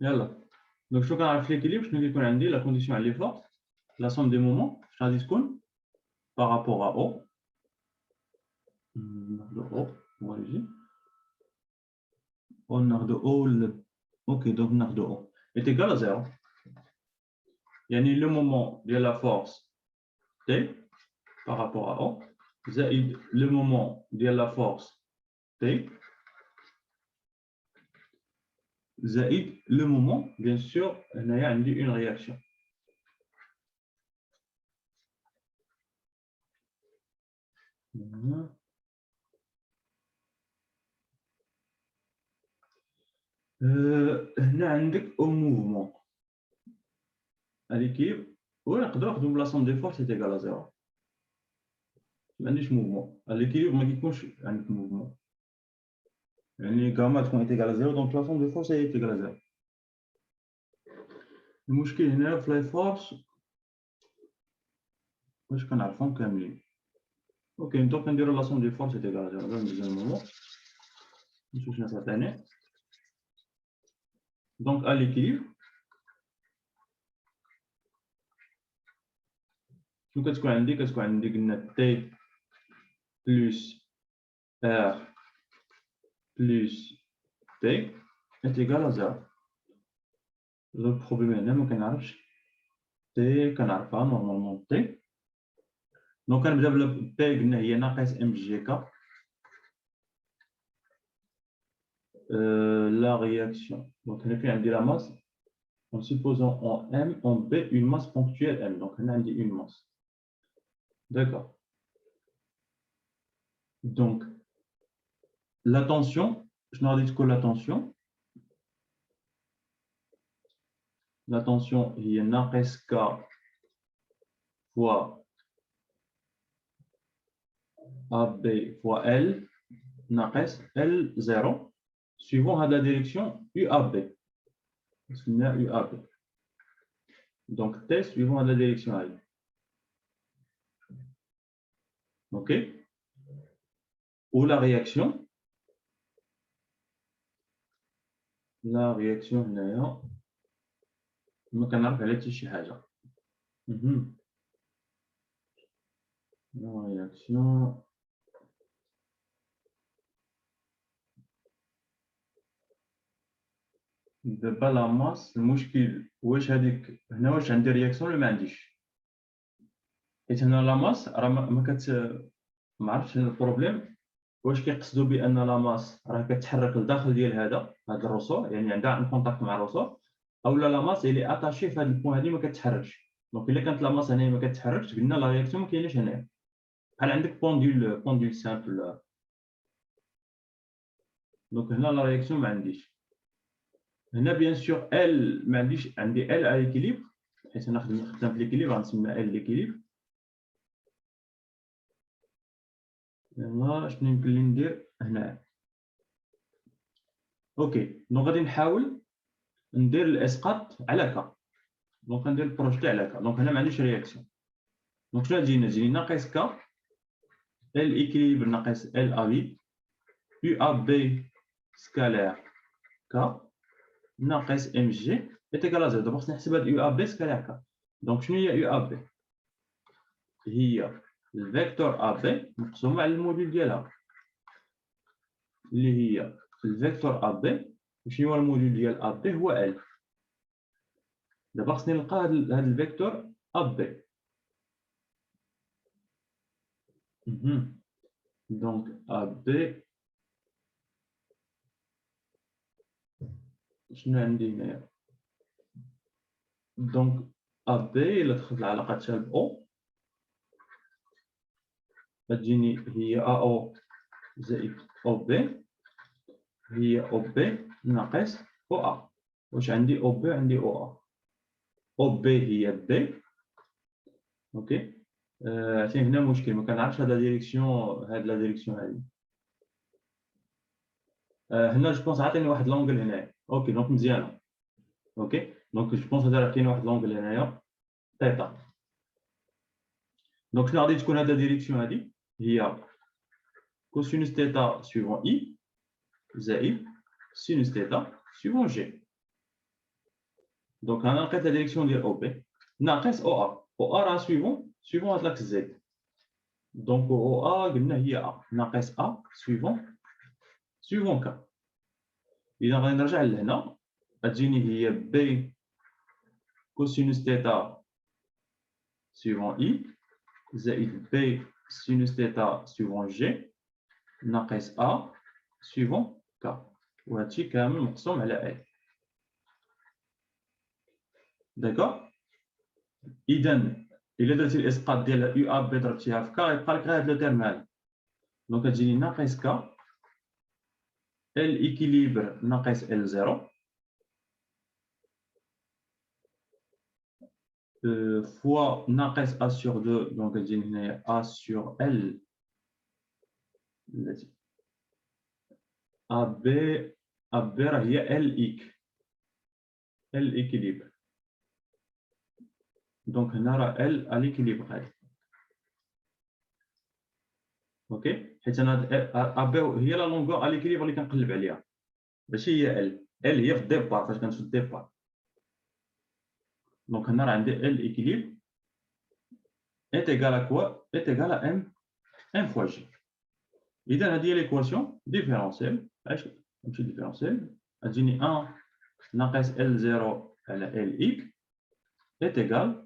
Yalla. Donc, je vais l'équilibre, je vais dire la condition elle est forte, la somme des moments, je vais dire par rapport à O. On a de O, ok, donc on a de O est égal à 0. Il y a le moment de la force T par rapport à O, le moment de la force T, le moment, bien sûr, il y a une réaction. هنا عندك au mouvement. à l'équilibre, ونقدروا نخدموا la somme des forces est égale à 0. ما عنديش mouvement. À l'équilibre ما كيكونش عندك mouvement. يعني gamma تكون est égale à 0, donc la somme des forces est égale à 0. المشكل هنا في les forces واش كنعرفهم كاملين. اوكي نبداو كنديروا la somme des forces est égale à 0. ندوزو المومون نشوف شنو عطاني. Donc à l'équilibre, شنو كتكون عندي؟ كتكون عندي قلنا T plus R plus T est égal à 0. Le problème هنا ما كنعرفش T كنعرفها نورمالمون T. دونك كنبدا بلا T قلنا هي ناقص ام جي كا. La réaction. Donc هنا فين عندي la masse en supposant en M, en B, une masse ponctuelle M. Donc on a dit une masse. D'accord. Donc, la tension, je n'en dis que la tension. La tension, il y a NARES K fois AB fois L, NARES L0, suivant la direction UAB. Parce qu'il y a UAB. Donc, T suivant la direction L. OK? Ou la réaction. La réaction هنايا ما كنعرف عليها حتى شي حاجه. La réaction. دابا لا ماس المشكل واش هذيك هنا واش عندي رياكسيون ولا ما عنديش. حيت هنا لا ماس راه ما عرفتش البروبليم واش كيقصدوا بان لا ماس راه كتحرك لداخل ديال هذا الرسور، يعني عندها ان كونتاكت مع الرسور، اولا لا ماس اللي اتاشي في هذا البوين هذه ما كتحركش. دونك الا كانت لا ماس هنا ما كتحركش قلنا لا رياكسيون ما كايناش هنا. بحال عندك بوندول سامبل. دونك هنا لا رياكسيون ما عنديش. هنا بيان سور ال ما عنديش، عندي ال على ليكيليبر، حيت انا خدام في ليكيليبر غنسمى ال ليكيليبر. يلا شنو يمكن لي ندير هنا؟ اوكي دونك غادي نحاول ندير الاسقاط على كا. دونك ندير البروجيتي على كا. دونك هنا ما عنديش رياكسيون. دونك شنو تجيني ناقص كا ال ايكيليبر ناقص ال ا بي يو ا بي سكالير كا ناقص ام جي ايتيكال زيرو. دابا خصني نحسب هاد يو ا بي سكالير كا. دونك شنو هي يو ا بي؟ هي الفيكتور ا بي مقسومه على الموديل ديالها اللي هي الفيكتور ا بي. وشنو هو الموديل ديال ا بي؟ هو ال. دابا خصني نلقى هاد الفيكتور ا بي. دونك ا بي شنو عندي هنايا؟ دونك ا بي الا دخلت العلاقه تاع او غتجيني هي ا او زائد او بي هي او بي ناقص او ا. واش عندي او بي؟ عندي او ا. او بي هي بي. اوكي عرفتي هنا مشكل ما كنعرفش هاد لا ديريكسيون، هاد لا ديريكسيون هادي. هنا جو بونس عطيني واحد لونغل هنايا. اوكي دونك مزيانه. اوكي دونك جو بونس هذا كاين واحد لونغل هنايا تيتا. دونك شنو غادي تكون هاد لا ديريكسيون هادي؟ هي كوسينوس تيتا سويفون اي زائد سينوس تيتا سويفون جي. دونك انا لقيت لا ديريكسيون ديال او بي ناقص او ا. او ا راه سويفون هاد لاكس زد. دونك او ا قلنا هي ا ناقص ا سويفون كا. اذا غادي نرجع لهنا غتجيني هي بي كوسينوس تيتا سويفون اي زائد بي سينوس تيتا سويفون جي ناقص ا سويفون كا. وهادشي كامل مقسوم على ال. داكوغ. اذا الا درتي الاسقاط ديال يو ا بي ضربتيها في كا غيبقى لك غير هاد لو تيرم هذا. دونك غتجيني ناقص كا ال ايكيليبر ناقص ال زيرو fois ناقص A sur 2 donc تجيني هنايا A sur L AB راه هي L équilibre donc هنا راه L à l'équilibre هذه اوكي حيت انا AB هي لا لونغور à l'équilibre اللي كنقلب عليها ماشي هي L هي في الديبار فاش كنت في الديبار دونك هنا راه عندي L équilibre est égal à quoi est égal à M fois G إذا هذه هي l'équation différentielle علاش نمشي différentielle غتجيني 1 ناقص L0 على LX est égal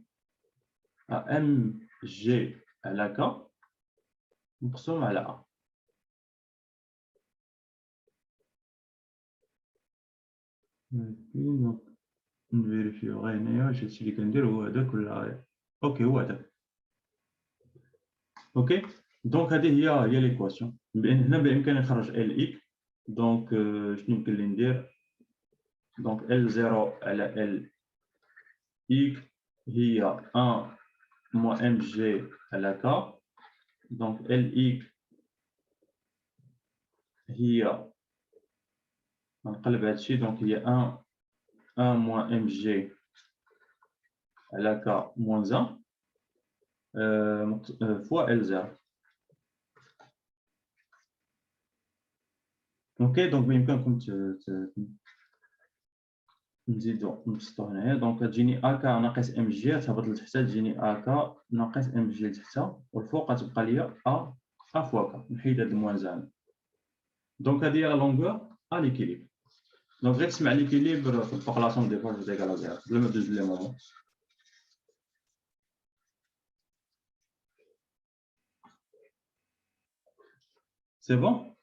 à MG على K مقسوم على A نفيريفيو غير هنايا واش هادشي اللي كندير هو هذاك ولا اوكي هو هذاك اوكي دونك هذه هي ليكواسيون هنا بامكاني نخرج ال اك دونك شنو يمكن لي ندير دونك ال 0 على ال اك هي 1 موان ام جي على ك دونك ال اك هي نقلب هادشي دونك هي 1 موان ام جي على ك موان 1 فوا ال 0 اوكي دونك بامكانكم نزيدو نبسطو هنايا دونك تجيني اك ناقص ام جي تهبط لتحت تجيني اك ناقص ام جي لتحت والفوق غتبقى ليا ا فوا ك نحيد هاد الموازنه دونك هذه هي لا لونغور ا ليكيليبر دونك غير تسمع ليكيليبر في البوبولاسيون دي فورس ديكال زيرو بلا ما دوز لي مومون سي بون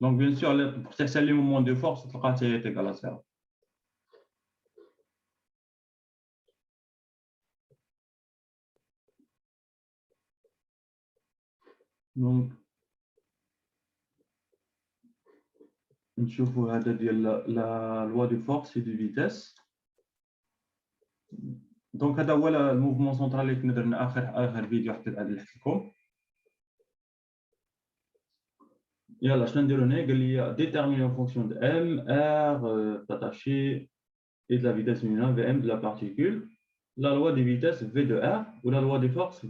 دونك بيان سور pour تحسب لي مومون دو فورس تلقى حتى هي ديكال زيرو دونك نشوفوا هذا ديال لا لوا دو فورس دو فيتاس دونك هذا هو الموفمون سونترال اللي كنا درنا اخر فيديو حتى لحت لكم يلا شنو نديرو هنا قال لي déterminer en fonction de m r attaché et de la vitesse minimum vm de la particule la loi des vitesses v de r ou la loi des forces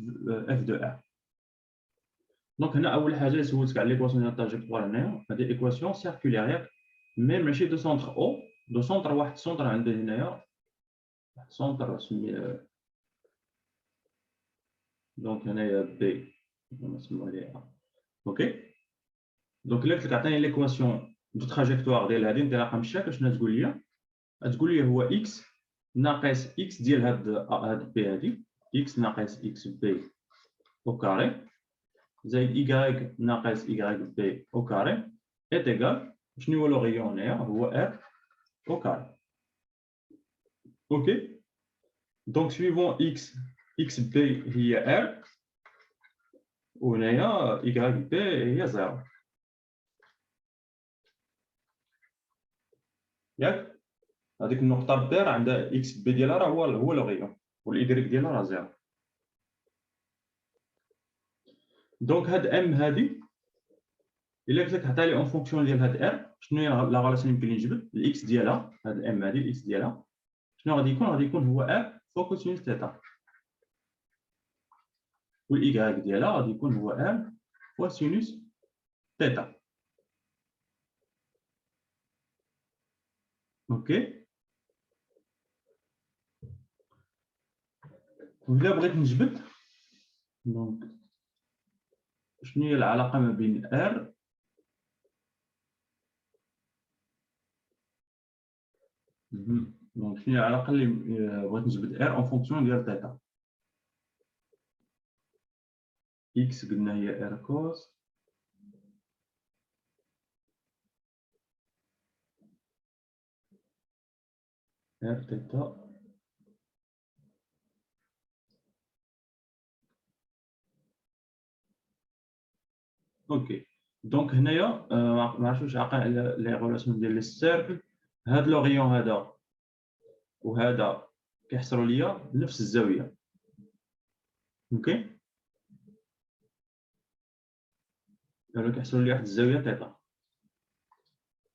f de r دونك هنا اول حاجه سولتك على ليكواسيون ديال التراجيكتوار هنايا هذه ايكواسيون سيركولير ياك مي ماشي دو سونتر او دو سونتر واحد سونتر عندي هنايا واحد سونتر سميه دونك هنايا بي نسميوها ليها اوكي دونك الا قلت لك عطيني ليكواسيون دو تراجيكتوار ديال هذه ندير رقم الشاكل شنو تقول لي تقول لي هو اكس ناقص اكس ديال هاد بي هذه اكس ناقص اكس بي او كاري زائد y ناقص y b au carré est égal شنو هو لوغيون هنايا هو r au carré اوكي دونك suivant x b هي r وهنايا y b هي 0 ياك هذيك النقطه بي راه عندها x b ديالها راه هو لوغيون والy ديالها راه 0 دونك هاد ام هادي الا قلت لك عطا لي اون فونكسيون ديال هاد ار شنو هي لا غالاسيون اللي يمكن نجبد الاكس ديالها هاد الام هادي الاكس ديالها شنو غادي يكون هو ار فوق كوسينوس ثيتا والاي ديالها غادي يكون هو ار كوسينوس ثيتا اوكي وإلا بغيت نجبد دونك شنو هي العلاقه ما بين ار دونك شنو هي العلاقه اللي بغيت نجبد ار اون فونكسيون ديال ثيتا اكس قلنا هي ار كوس ار ثيتا اوكي دونك هنايا ما عرفتش واش عاقل على لي غولاسيون ديال لي سيركل. هاد لوريون هذا وهذا كيحصلوا ليا نفس الزاويه. اوكي دابا كيحصلوا لي واحد الزاويه ثيتا.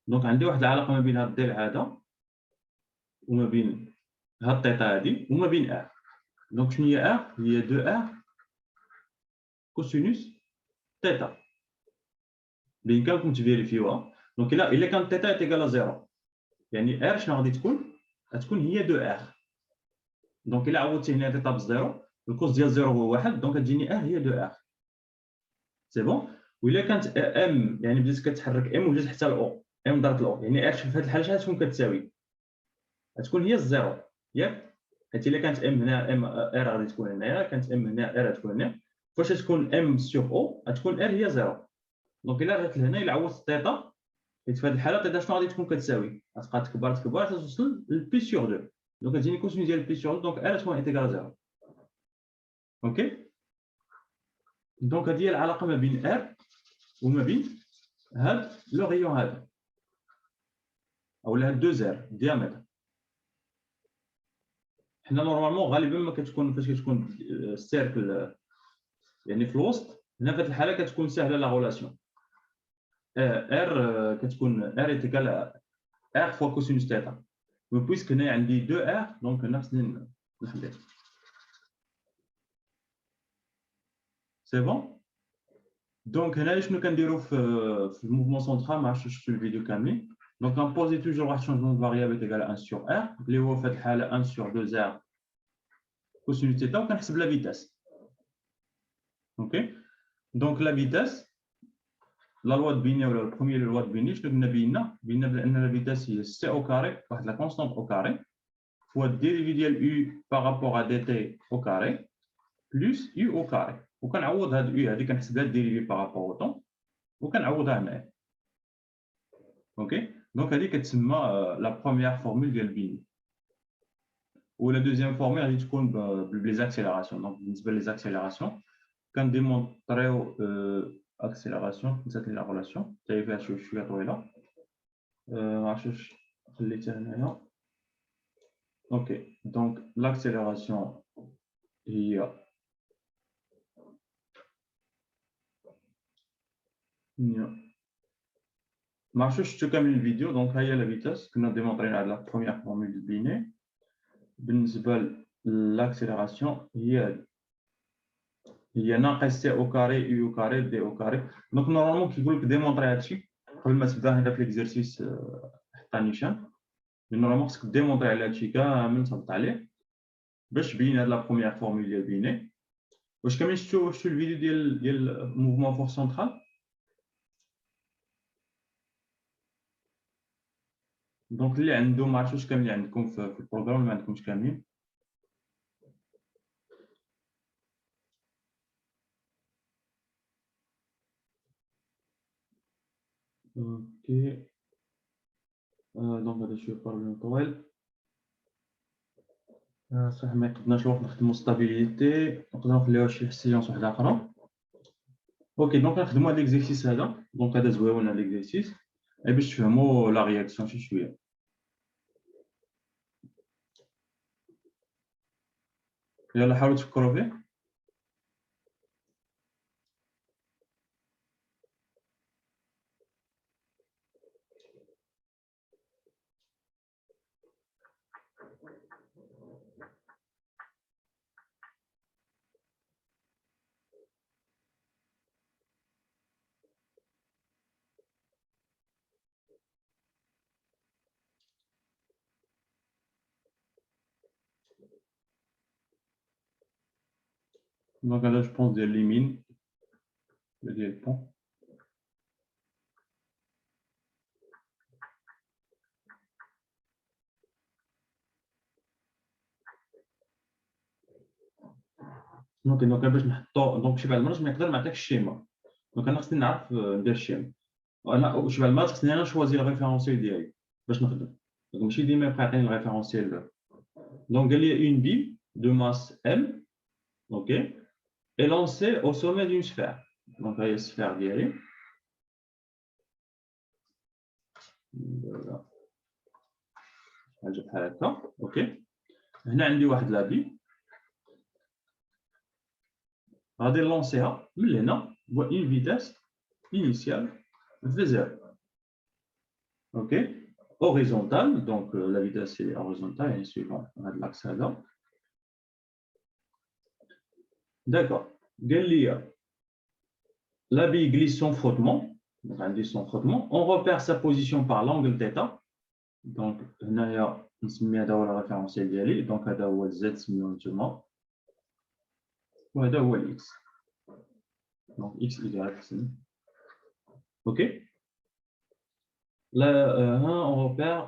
دونك عندي واحد العلاقه ما بين هاد الضلع هذا وما بين هاد الثيتا هادي وما بين ار. دونك شنو هي ار؟ هي 2 ار كوسينوس ثيتا. بإمكانكم تفيريفيوها. دونك الا كان ثيتا ايكال 0 يعني ار شنو غادي تكون؟ غتكون هي 2 ار. دونك الا عوضتي هنا ثيتا بزيرو الكوس ديال 0 هو 1 دونك غتجيني ار هي 2 ار. سي بون. وإلا كانت ام يعني بدات كتحرك ام وجات حتى الاو ام ضربت الاو يعني ار في هذه الحاله شحال تكون كتساوي؟ غتكون هي الزيرو ياك؟ حيت الا كانت ام هنا ام ار غادي تكون هنايا، كانت ام هنا ار غتكون هنا. فاش تكون ام سور او غتكون ار هي 0. دونك الا رجعت لهنا الا عوضت ثيتا حيت في هذه الحاله ثيتا شنو غادي تكون كتساوي؟ غتبقى تكبر توصل لبي سور 2. دونك غتجيني كوسينوس ديال بي سور 2 دونك ار تكون ايكال 0. اوكي دونك هذه هي العلاقه ما بين ار وما بين هاد لو غيون هذا اولا هاد 2 زير ديامتر. حنا نورمالمون غالبا ما كتكون فاش كتكون السيركل يعني في الوسط هنا في هذه الحاله كتكون سهله لا غولاسيون. ار كتكون ار ايكال ار فوا كوسينوس ثيتا. وبويسك هنا عندي 2 ار دونك هنا خصني نحدد. سي بون. دونك هنا شنو كنديروا في الموفمون سونترال ما عرفتش شفتوا الفيديو كاملين. دونك غنبوزي توجور واحد شونجمون دو فاريابل ايكال 1 سور ار اللي هو في هذه الحاله 1 سور 2 ار كوسينوس ثيتا وكنحسب لا فيتاس. اوكي دونك لا فيتاس لا لوا دو بيني ولا البروميير لوا دو بيني شنو قلنا بينا بان لا فيتاس هي سي او كاري واحد لا كونستانت او كاري فوا الديريفي ديال يو بارابور ا دي تي او كاري بلس يو او كاري. وكنعوض هاد يو هادي كنحسبها الديريفي بارابور او طون وكنعوضها هنايا. اوكي دونك هادي كتسمى لا بروميير فورمول ديال بيني. ولا دوزيام فورمول غادي تكون بلي زاكسيليراسيون. دونك بالنسبه لي زاكسيليراسيون كنديمونطريو اكسيليراسيون نسيت لا غولاسيون حتى فيها شويه طويله ما عرفتش خليتها هنايا. اوكي دونك لاكسيليراسيون هي ما عرفتش شفتو كامل الفيديو. دونك ها هي لا فيتاس كنا ديمونطرينا على لا بروميير فورمول دو بيني. بالنسبه لاكسيليراسيون هي ناقص سي او كاري يو كاري دي او كاري. دونك نورمالمون كيقول لك ديمونطري هادشي قبل ما تبدا هنا في ليكزارسيس حط نيشان. نورمالمون خصك ديمونطري على هادشي كامل تهبط عليه باش تبين هاد لا بروميير فورمول ديال بيني. واش كاملين شفتو الفيديو ديال موفمون فورس سونترال؟ دونك اللي عنده ما عرفتش واش كاملين عندكم في البروغرام ما عندكمش كاملين. اوكي دونك هذا شويه بروبليم طويل صح ما يقدناش الوقت نخدمو ستابيليتي نقدروا نخليوها شي سيونس واحده اخرى. اوكي دونك نخدموا هاد ليكزيرسيس هذا. دونك هذا زويون هاد ليكزيرسيس باش تفهموا لا رياكسيون شي شويه. يلا حاولوا تفكروا فيه. دونك هذا جو بونس ديال اليمين ديال البون. دونك باش نحطو دونك شي بعض المرات ما يقدر ما يعطيكش الشيما. دونك انا خصني نعرف ندير الشيما. انا شي بعض المرات خصني انا نشوازي الريفيرونسيال ديالي باش نخدم. دونك ماشي ديما يبقى يعطيني الريفيرونسيال. دونك قال لي اون بيم دو ماس ام اوكي est lancé au sommet d'une sphère. Donc, il y a une sphère d'IRI. voilà. حاجه بحال هكا اوكي. هنا عندي واحد لابي غادي نلونسيها من هنا هو اون فيتاس initiale v 0. OK. Horizontale, donc la vitesse est horizontale et suivant l'axe là. D'accord. La bille glisse son frottement. Donc, son frottement. On repère sa position par l'angle θ. Donc, on a la référentielle d'Ali. Donc, on a Z maintenant. On a X. Donc, X, Y. OK. Là, on repère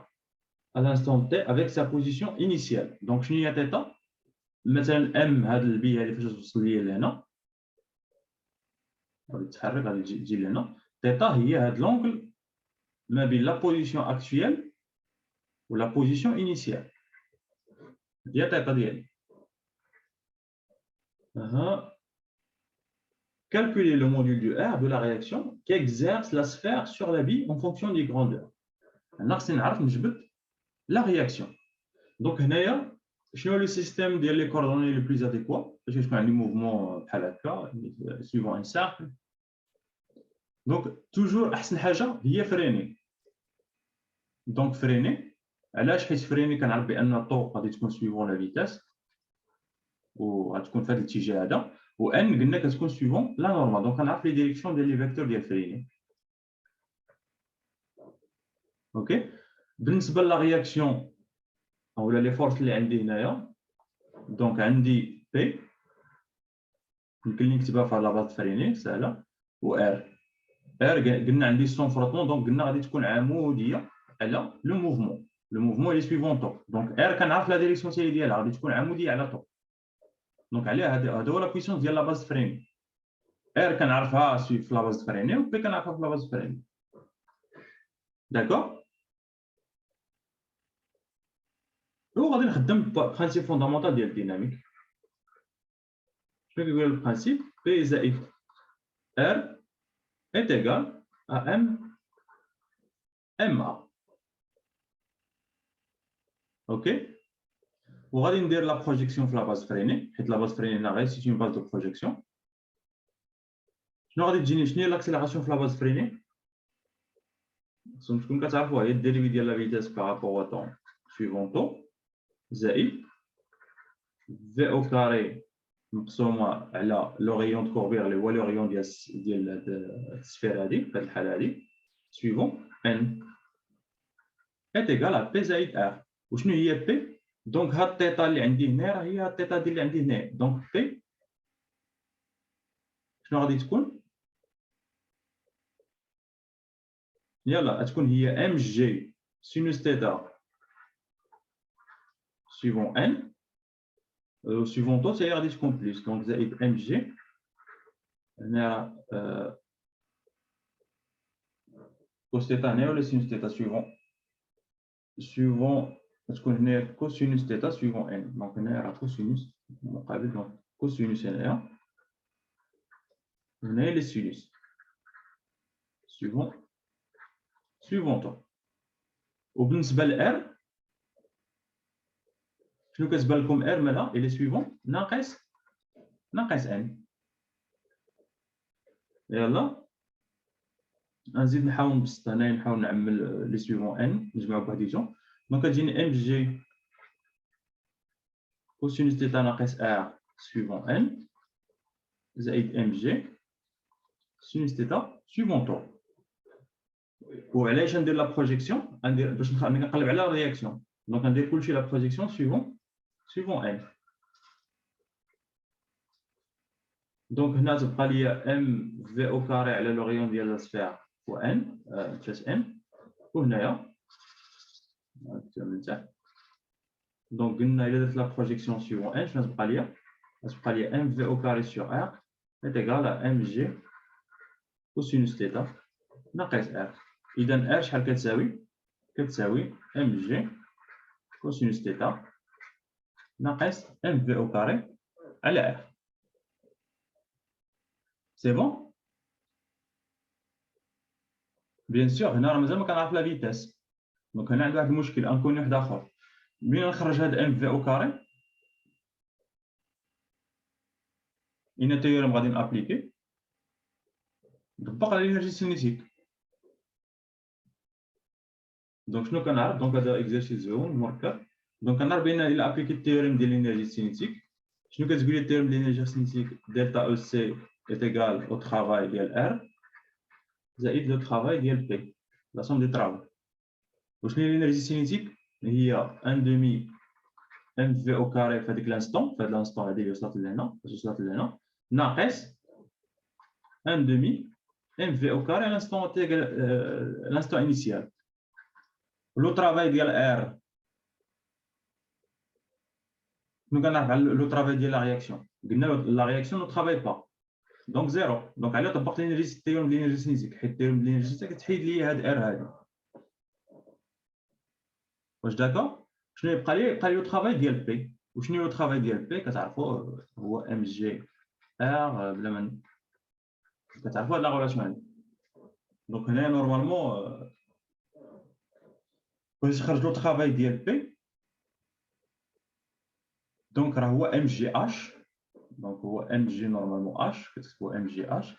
à l'instant T avec sa position initiale. Donc, je n'y ai θ. Maintenant, M, هذا البي اللي فاش توصل لي لهنا غادي تتحرك غادي تجي لهنا θ هي هذا لونغل ما بين لا بوزيسيون اكطويل و لا بوزيسيون انيسيال هي θ ديالي. Calculer le module du R de la réaction qui exerce la sphère sur la bille en fonction des grandeurs. أنا خصني نعرف نجبد la réaction. Donc هنايا شنو le système ديال les coordonnées les plus adéquats باش يكون عندي موفمون بحال هكا suivant un cercle. Donc toujours احسن حاجه هي فريني. دونك فريني علاش؟ حيت فريني كنعرف بان الطوق غادي تكون suivant la vitesse وغتكون في هذا الاتجاه هذا وان قلنا كتكون suivant la normale. دونك كنعرف لي ديريكسيون ديال لي فيكتور ديال فريني. اوكي. بالنسبه لا رياكسيون اولا لي فورس اللي عندي هنايا دونك عندي بي يمكن لي نكتبها في لا باز فريني سهله و ار قلنا عندي سون فروتمون دونك قلنا غادي تكون عموديه على لو موفمون اللي سويفون طو. دونك ار كنعرف لا ديريكسيون ديالها غادي تكون عموديه على طو. دونك عليها هذا هو لا بويسونس ديال لا باز فريني. ار كنعرفها في لا باز فريني و بي كنعرفها في لا باز فريني. داكور. وغادي نخدم برانسيب فوندامونتال ديال الديناميك. شنو كيقول البرانسيب؟ بي زائد ار est égal à MA. OK. وغادي ندير لا بروجيكسيون في لا باز فريني حيت لا باز فريني هنا غير سيت اون باز دو بروجيكسيون. شنو غادي تجيني؟ شنو هي لاكسيليراسيون في لا باز فريني؟ خصكم تكون كتعرفوها هي الديريفي ديال لا فيتاس بارابور طون سويفون طو زائد في او كاري مقسومه على لو ريون دو كوربير اللي هو لو ريون ديال هاد السفير هادي في هاد الحاله هادي سويفون ان est égal à P زائد R. وشنو هي P؟ دونك هاد الثيتا اللي عندي هنا راه هي هاد الثيتا اللي عندي هنا. دونك P شنو غادي تكون؟ يلا غتكون هي ام جي سينوس ثيتا سويفون ان سويفون طو هي غادي تكون بليس دونك زائد ام جي هنا كوس ثيتا هنا ولا سينوس ثيتا suivant تكون هنا كوسينوس ثيتا سويفون ان. دونك هنا راه كوسينوس مقابل دونك كوسينوس هنايا هنا لي سينوس سويفون طو. وبالنسبه لار شنو كتبان لكم؟ ار مالا الي سويفون ناقص ان. يلا نزيد نحاول نبسط هنايا نحاول نعمل لي سويفون ان نجمعو بوحديتهم. دونك كتجيني ام جي كوسينوس ثيتا ناقص ار سويفون ان زائد ام جي سينوس ثيتا سويفون طو. وعلاش ندير لا بروجيكسيون؟ ندير باش نقلب على الرياكسيون. دونك ندير كلشي لا بروجيكسيون سويفون ان. دونك هنا تبقى لي ام في او كاري على لو ريون ديال لا سفير و ان بلس ان. وهنايا من تحت دونك قلنا الا درت لا بروجيكسيون سويفون ان شنو تبقى لي؟ تبقى لي ام في او كاري سور ار est égal à ام جي كوسينوس ثيتا ناقص ار. اذا ار شحال كتساوي ام جي كوسينوس ثيتا ناقص ام في او كاري على ار. سي بون. بيان سور هنا راه مازال ما كنعرف لا فيتاس دونك هنا عندي واحد المشكل انكوني واحد اخر منين نخرج هذا ام في او كاري ان تيوريم غادي نابليكي نطبق على الانرجي سينيتيك. دونك شنو كنعرف دونك هذا اكزرسيس زوين مركب دونك كنعرف بان الا ابليكي التيوريم ديال الانرجي سينيتيك شنو كتقول لي التيوريم ديال الانرجي سينيتيك دلتا او سي est égal au travail ديال ار زائد لو travail ديال بي لا سوم دي طرافاي. وشنو هي الانرجي سينيتيك هي 1 دومي ام في او كاري في هذيك لانستون في هذا لانستون هذه اللي وصلت لهنا ناقص 1 دومي ام في او كاري لانستون انيسيال. لو طرافاي ديال ار شنو كنعرف على لو طرافاي ديال لا رياكسيون قلنا لا رياكسيون نو طرافاي با دونك زيرو. دونك على طبقت الانرجي التيوريم ديال الانرجي سينيتيك حيت التيوريم ديال الانرجي سينيتيك كتحيد لي هاد ار هادي واش داكور. شنو يبقى لي لو طرافاي ديال بي وشنو هو لو طرافاي ديال بي كتعرفوا هو ام جي ار بلا ما كتعرفوا هاد لا ريلاسيون هادي. دونك هنا نورمالمون باش نخرج لو طرافاي ديال بي دونك راه هو ام جي اش دونك هو ام جي نورمالمون اش كتكتبوا ام جي اش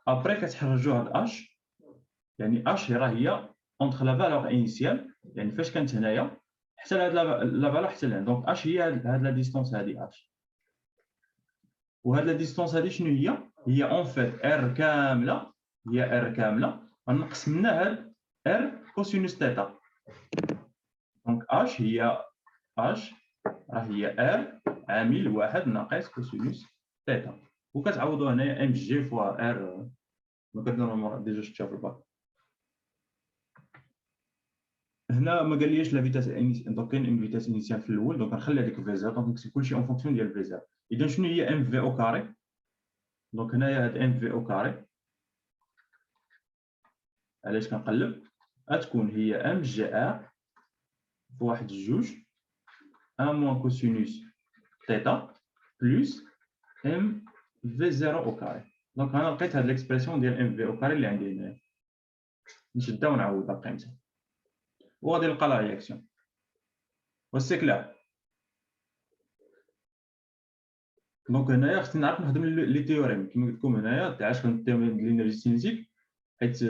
ابري كتحرجوا هاد اش يعني اش راه هي اونتر لا فالور انيسيال يعني فاش كانت هنايا حتى لهاد لا فالور حتى لهنا دونك اش هي هاد لا ديستونس هادي اش وهاد لا ديستونس هادي شنو هي اون فيت ار كامله هي ار كامله غنقص منها هاد ار كوسينوس تيتا دونك اش هي اش راه هي ار عامل واحد ناقص كوسينوس تيتا وكتعوضوا هنايا ام جي فوا ار ما ديجا شفتها في الباك. هنا ما قاليش لا فيتاس دونك كاين اون فيتاس انيسيال في الاول دونك نخلي هذيك في زيرو دونك نكتب كلشي اون فونكسيون ديال في زيرو. اذا شنو هي ام في او كاري دونك هنايا هاد ام في او كاري علاش كنقلب غتكون هي ام جي ار بواحد جوج ان موان كوسينوس تيتا بلس ام في زيرو او كاري. دونك انا لقيت هاد ليكسبرسيون ديال ام في او كاري اللي عندي هنايا نشدها ونعوضها بقيمتها وغادي نلقى لا رياكسيون وسي كلار. دونك هنايا خصني نعرف نخدم لي تيوريم كما قلت لكم هنايا تاع اش كنت التيوريم ديال الانرجي سينيتيك حيت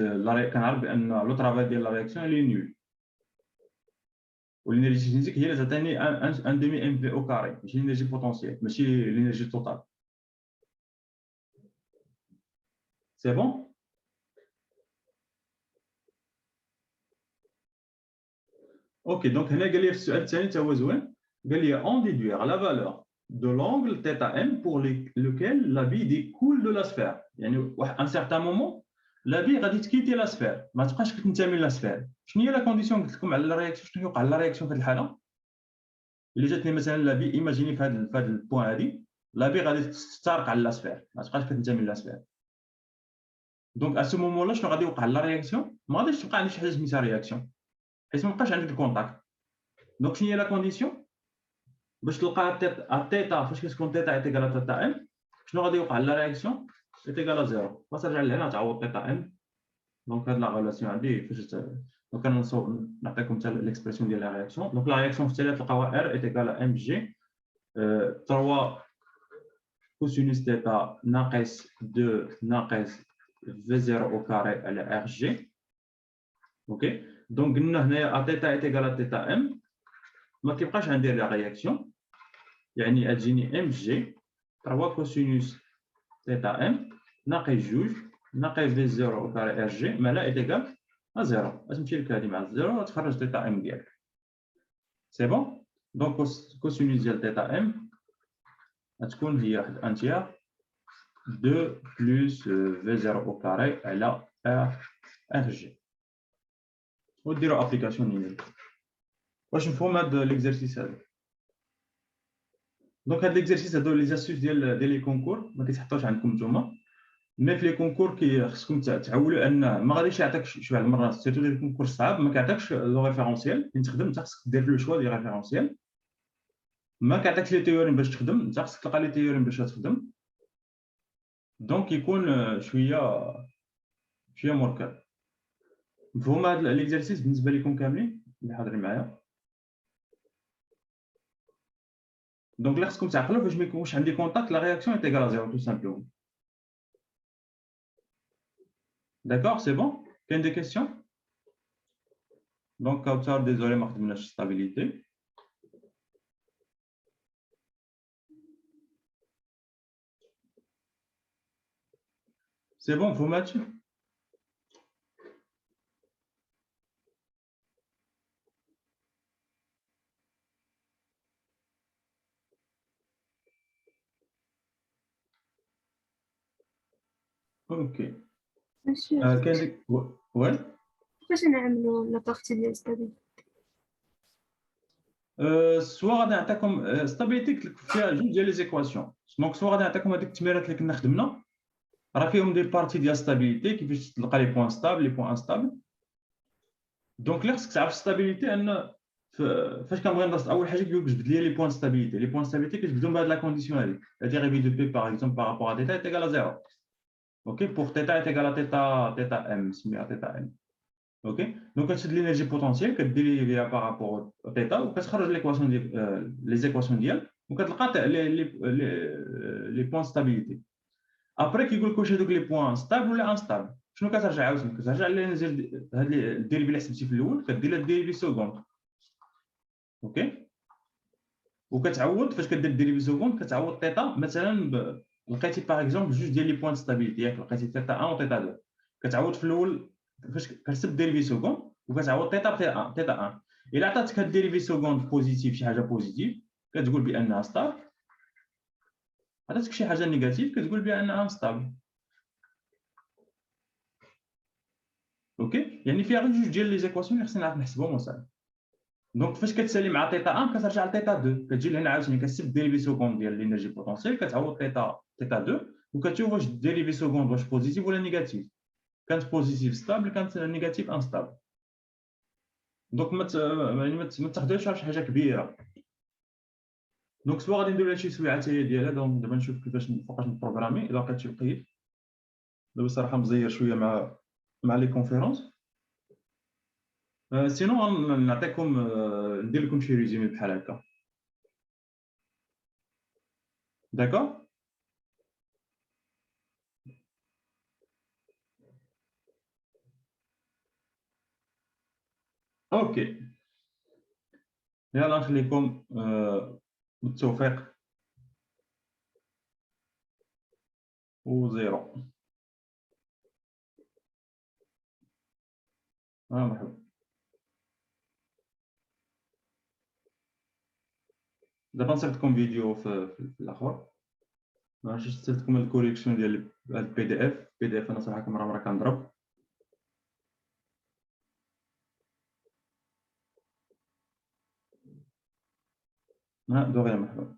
كنعرف بان لو طرافاي ديال لا رياكسيون لي نول والانرجي سينيتيك هي اللي تعطيني ان دومي ام في او كاري ماشي الانرجي بوتونسيال ماشي الانرجي توتال. سي بون. اوكي دونك هنا قال لي في السؤال الثاني تا هو زوين قال لي اون ديدوير لا فالور de l'angle θm pour lequel la vie découle de la sphère. يعني à un certain moment la vie غادي تكيتي لا سفير ما تبقاش كتنتمي لا سفير. شنو هي لا كونديسيون قلت لكم على لا رياكسيون شنو يوقع لا رياكسيون في هذه الحاله اللي جاتني مثلا لا في ايماجيني في هذا البوان هذه لا في غادي تسترق على لا سفير ما تبقاش كتنتمي لا سفير. دونك ا سو مومون لا شنو غادي يوقع لا رياكسيون ما غاديش تبقى عندي شي حاجه سميتها رياكسيون حيت ما بقاش عندك الكونتاكت. دونك شنو هي لا كونديسيون باش تلقى الثيتا فاش كتكون ثيتا ايتيكال ثيتا ام شنو غادي يوقع لا رياكسيون ايتيكال زيرو باش ترجع لهنا تعوض ثيتا ام. دونك هاد لا ريلاسيون عندي فاش دونك نعطيكم حتى ليكسبرسيون ديال لا رياكسيون. دونك لا رياكسيون في التالي تلقاوها ار ايتيكال ام جي 3 كوسينوس ثيتا ناقص 2 ناقص في زيرو او كاري على ار جي. اوكي دونك قلنا هنايا ثيتا ايتيكال ثيتا ام ما كيبقاش عندي لا رياكسيون يعني تجيني ام جي 3 كوسينوس ثيتا ام ناقص جوج ناقص في زيرو او كاري ار جي ما لا ايتيكال زيرو غتمشي لك هذه مع الزيرو وتخرج ثيتا ام ديالك. سي بون. دونك كوسينوس ديال ثيتا ام غتكون هي واحد انتيير 2 بلس في زيرو او كاري على ار جي وديروا ابليكاسيون نيني. واش مفهوم هذا ليكزارسيس هذا؟ دونك هاد ليكزارسيس هادو لي زاسيوس ديال لي كونكور ما كيتحطوش عندكم نتوما مي في لي كونكور خصكم تعولوا ان ما غاديش يعطيك شي واحد المرات سيرتو ديال الكونكور صعاب ما كيعطيكش لو ريفيرونسيال فين تخدم انت خصك دير لو شوا ديال ريفيرونسيال ما كيعطيكش لي تيوريم باش تخدم انت خصك تلقى لي تيوريم باش تخدم. دونك يكون شويه مركب. مفهوم هاد ليكزارسيس بالنسبه لكم كاملين؟ اللي حاضرين معايا. دونك اللي خصكم تعقلوا فاش ما يكونش عندي كونتاكت لا رياكسيون est égale à 0 tout simplement. D'accord, c'est bon? كاين des questions? Donc Kautar, désolé ما خدمناش stabilité. C'est bon, vous matchez? Ok. Monsieur, Ouais. كيفاش نعملوا لا بارتي ديال ستابيليتي؟ سوا غادي نعطيكم ستابيليتي فيها جوج ديال لي زيكواسيون. دونك سوا غادي نعطيكم هذيك التمريرات اللي كنا خدمنا راه فيهم دي بارتي ديال ستابيليتي كيفاش تلقى لي بوين ستابل لي بوين انستابل. دونك اللي خصك تعرف ستابيليتي ان فاش كنبغي ندرس اول حاجه كيقول لك جبد لي بوين ستابيليتي. لي بوين ستابيليتي كتجبدهم بهاد لا كونديسيون هذيك لا ديريفي دو بي باغ اكزومبل باغ رابور ا ديتا est égal à 0. اوكي بور تيتا est égal à تيتا ام سميها تيتا ام. اوكي دونك كتشد لينيرجي بوتونسيال كديريفيها باغ رابور تيتا وكتخرج ليكواسيون ديال لي زيكواسيون ديال وكتلقى لي بوين ستابيليتي. ابري كيقول لك واش هذوك لي بوين ستابل ولا انستابل. شنو كترجع عاوتاني كترجع للينيرجي هاد الديريفي اللي حسبتي في الاول كدير لها الديريفي سكوند. اوكي وكتعوض فاش كدير الديريفي سكوند كتعوض تيتا مثلا لقيتي باغ اكزومبل جوج ديال لي بوين ستابيليتي ياك لقيتي تيتا 1 و تيتا 2 كتعوض في الاول فاش كتحسب الديريفي سكوند وكتعوض تيتا تيتا 1. الا عطاتك هاد الديريفي سكوند بوزيتيف شي حاجه بوزيتيف كتقول بانها ستار. عطاتك شي حاجه نيجاتيف كتقول بانها انستابل. اوكي يعني فيها غير جوج ديال لي زيكواسيون اللي خصنا نعرف نحسبهم وصافي. دونك فاش كتسالي مع تيتا 1 كترجع لتيتا 2 كتجي لهنا عاوتاني كتحسب الديريفي سكوند ديال لينيرجي بوتونسيال كتعوض تيتا 2 وكتشوف واش الديريفي سكوند واش بوزيتيف ولا نيجاتيف. كانت بوزيتيف ستابل كانت نيجاتيف انستابل. دونك ما تاخذوهاش شي حاجه كبيره. دونك سوا غادي نديرو شي سويعه ديالها. دونك دابا نشوف كيفاش فوقاش نبروغرامي الا لقيت شي لقيت. دابا الصراحه مزير شويه مع لي كونفيرونس. سينو نعطيكم ندير لكم شي ريزومي بحال هكا. داكور اوكي يلا نخليكم بالتوفيق وزيرو. مرحبا. دابا نصيفطكم فيديو في الاخر. ما عرفتش صيفطكم الكوريكسيون ديال البي دي اف. انا صراحه مره كنضرب. دوغيا مرحبا.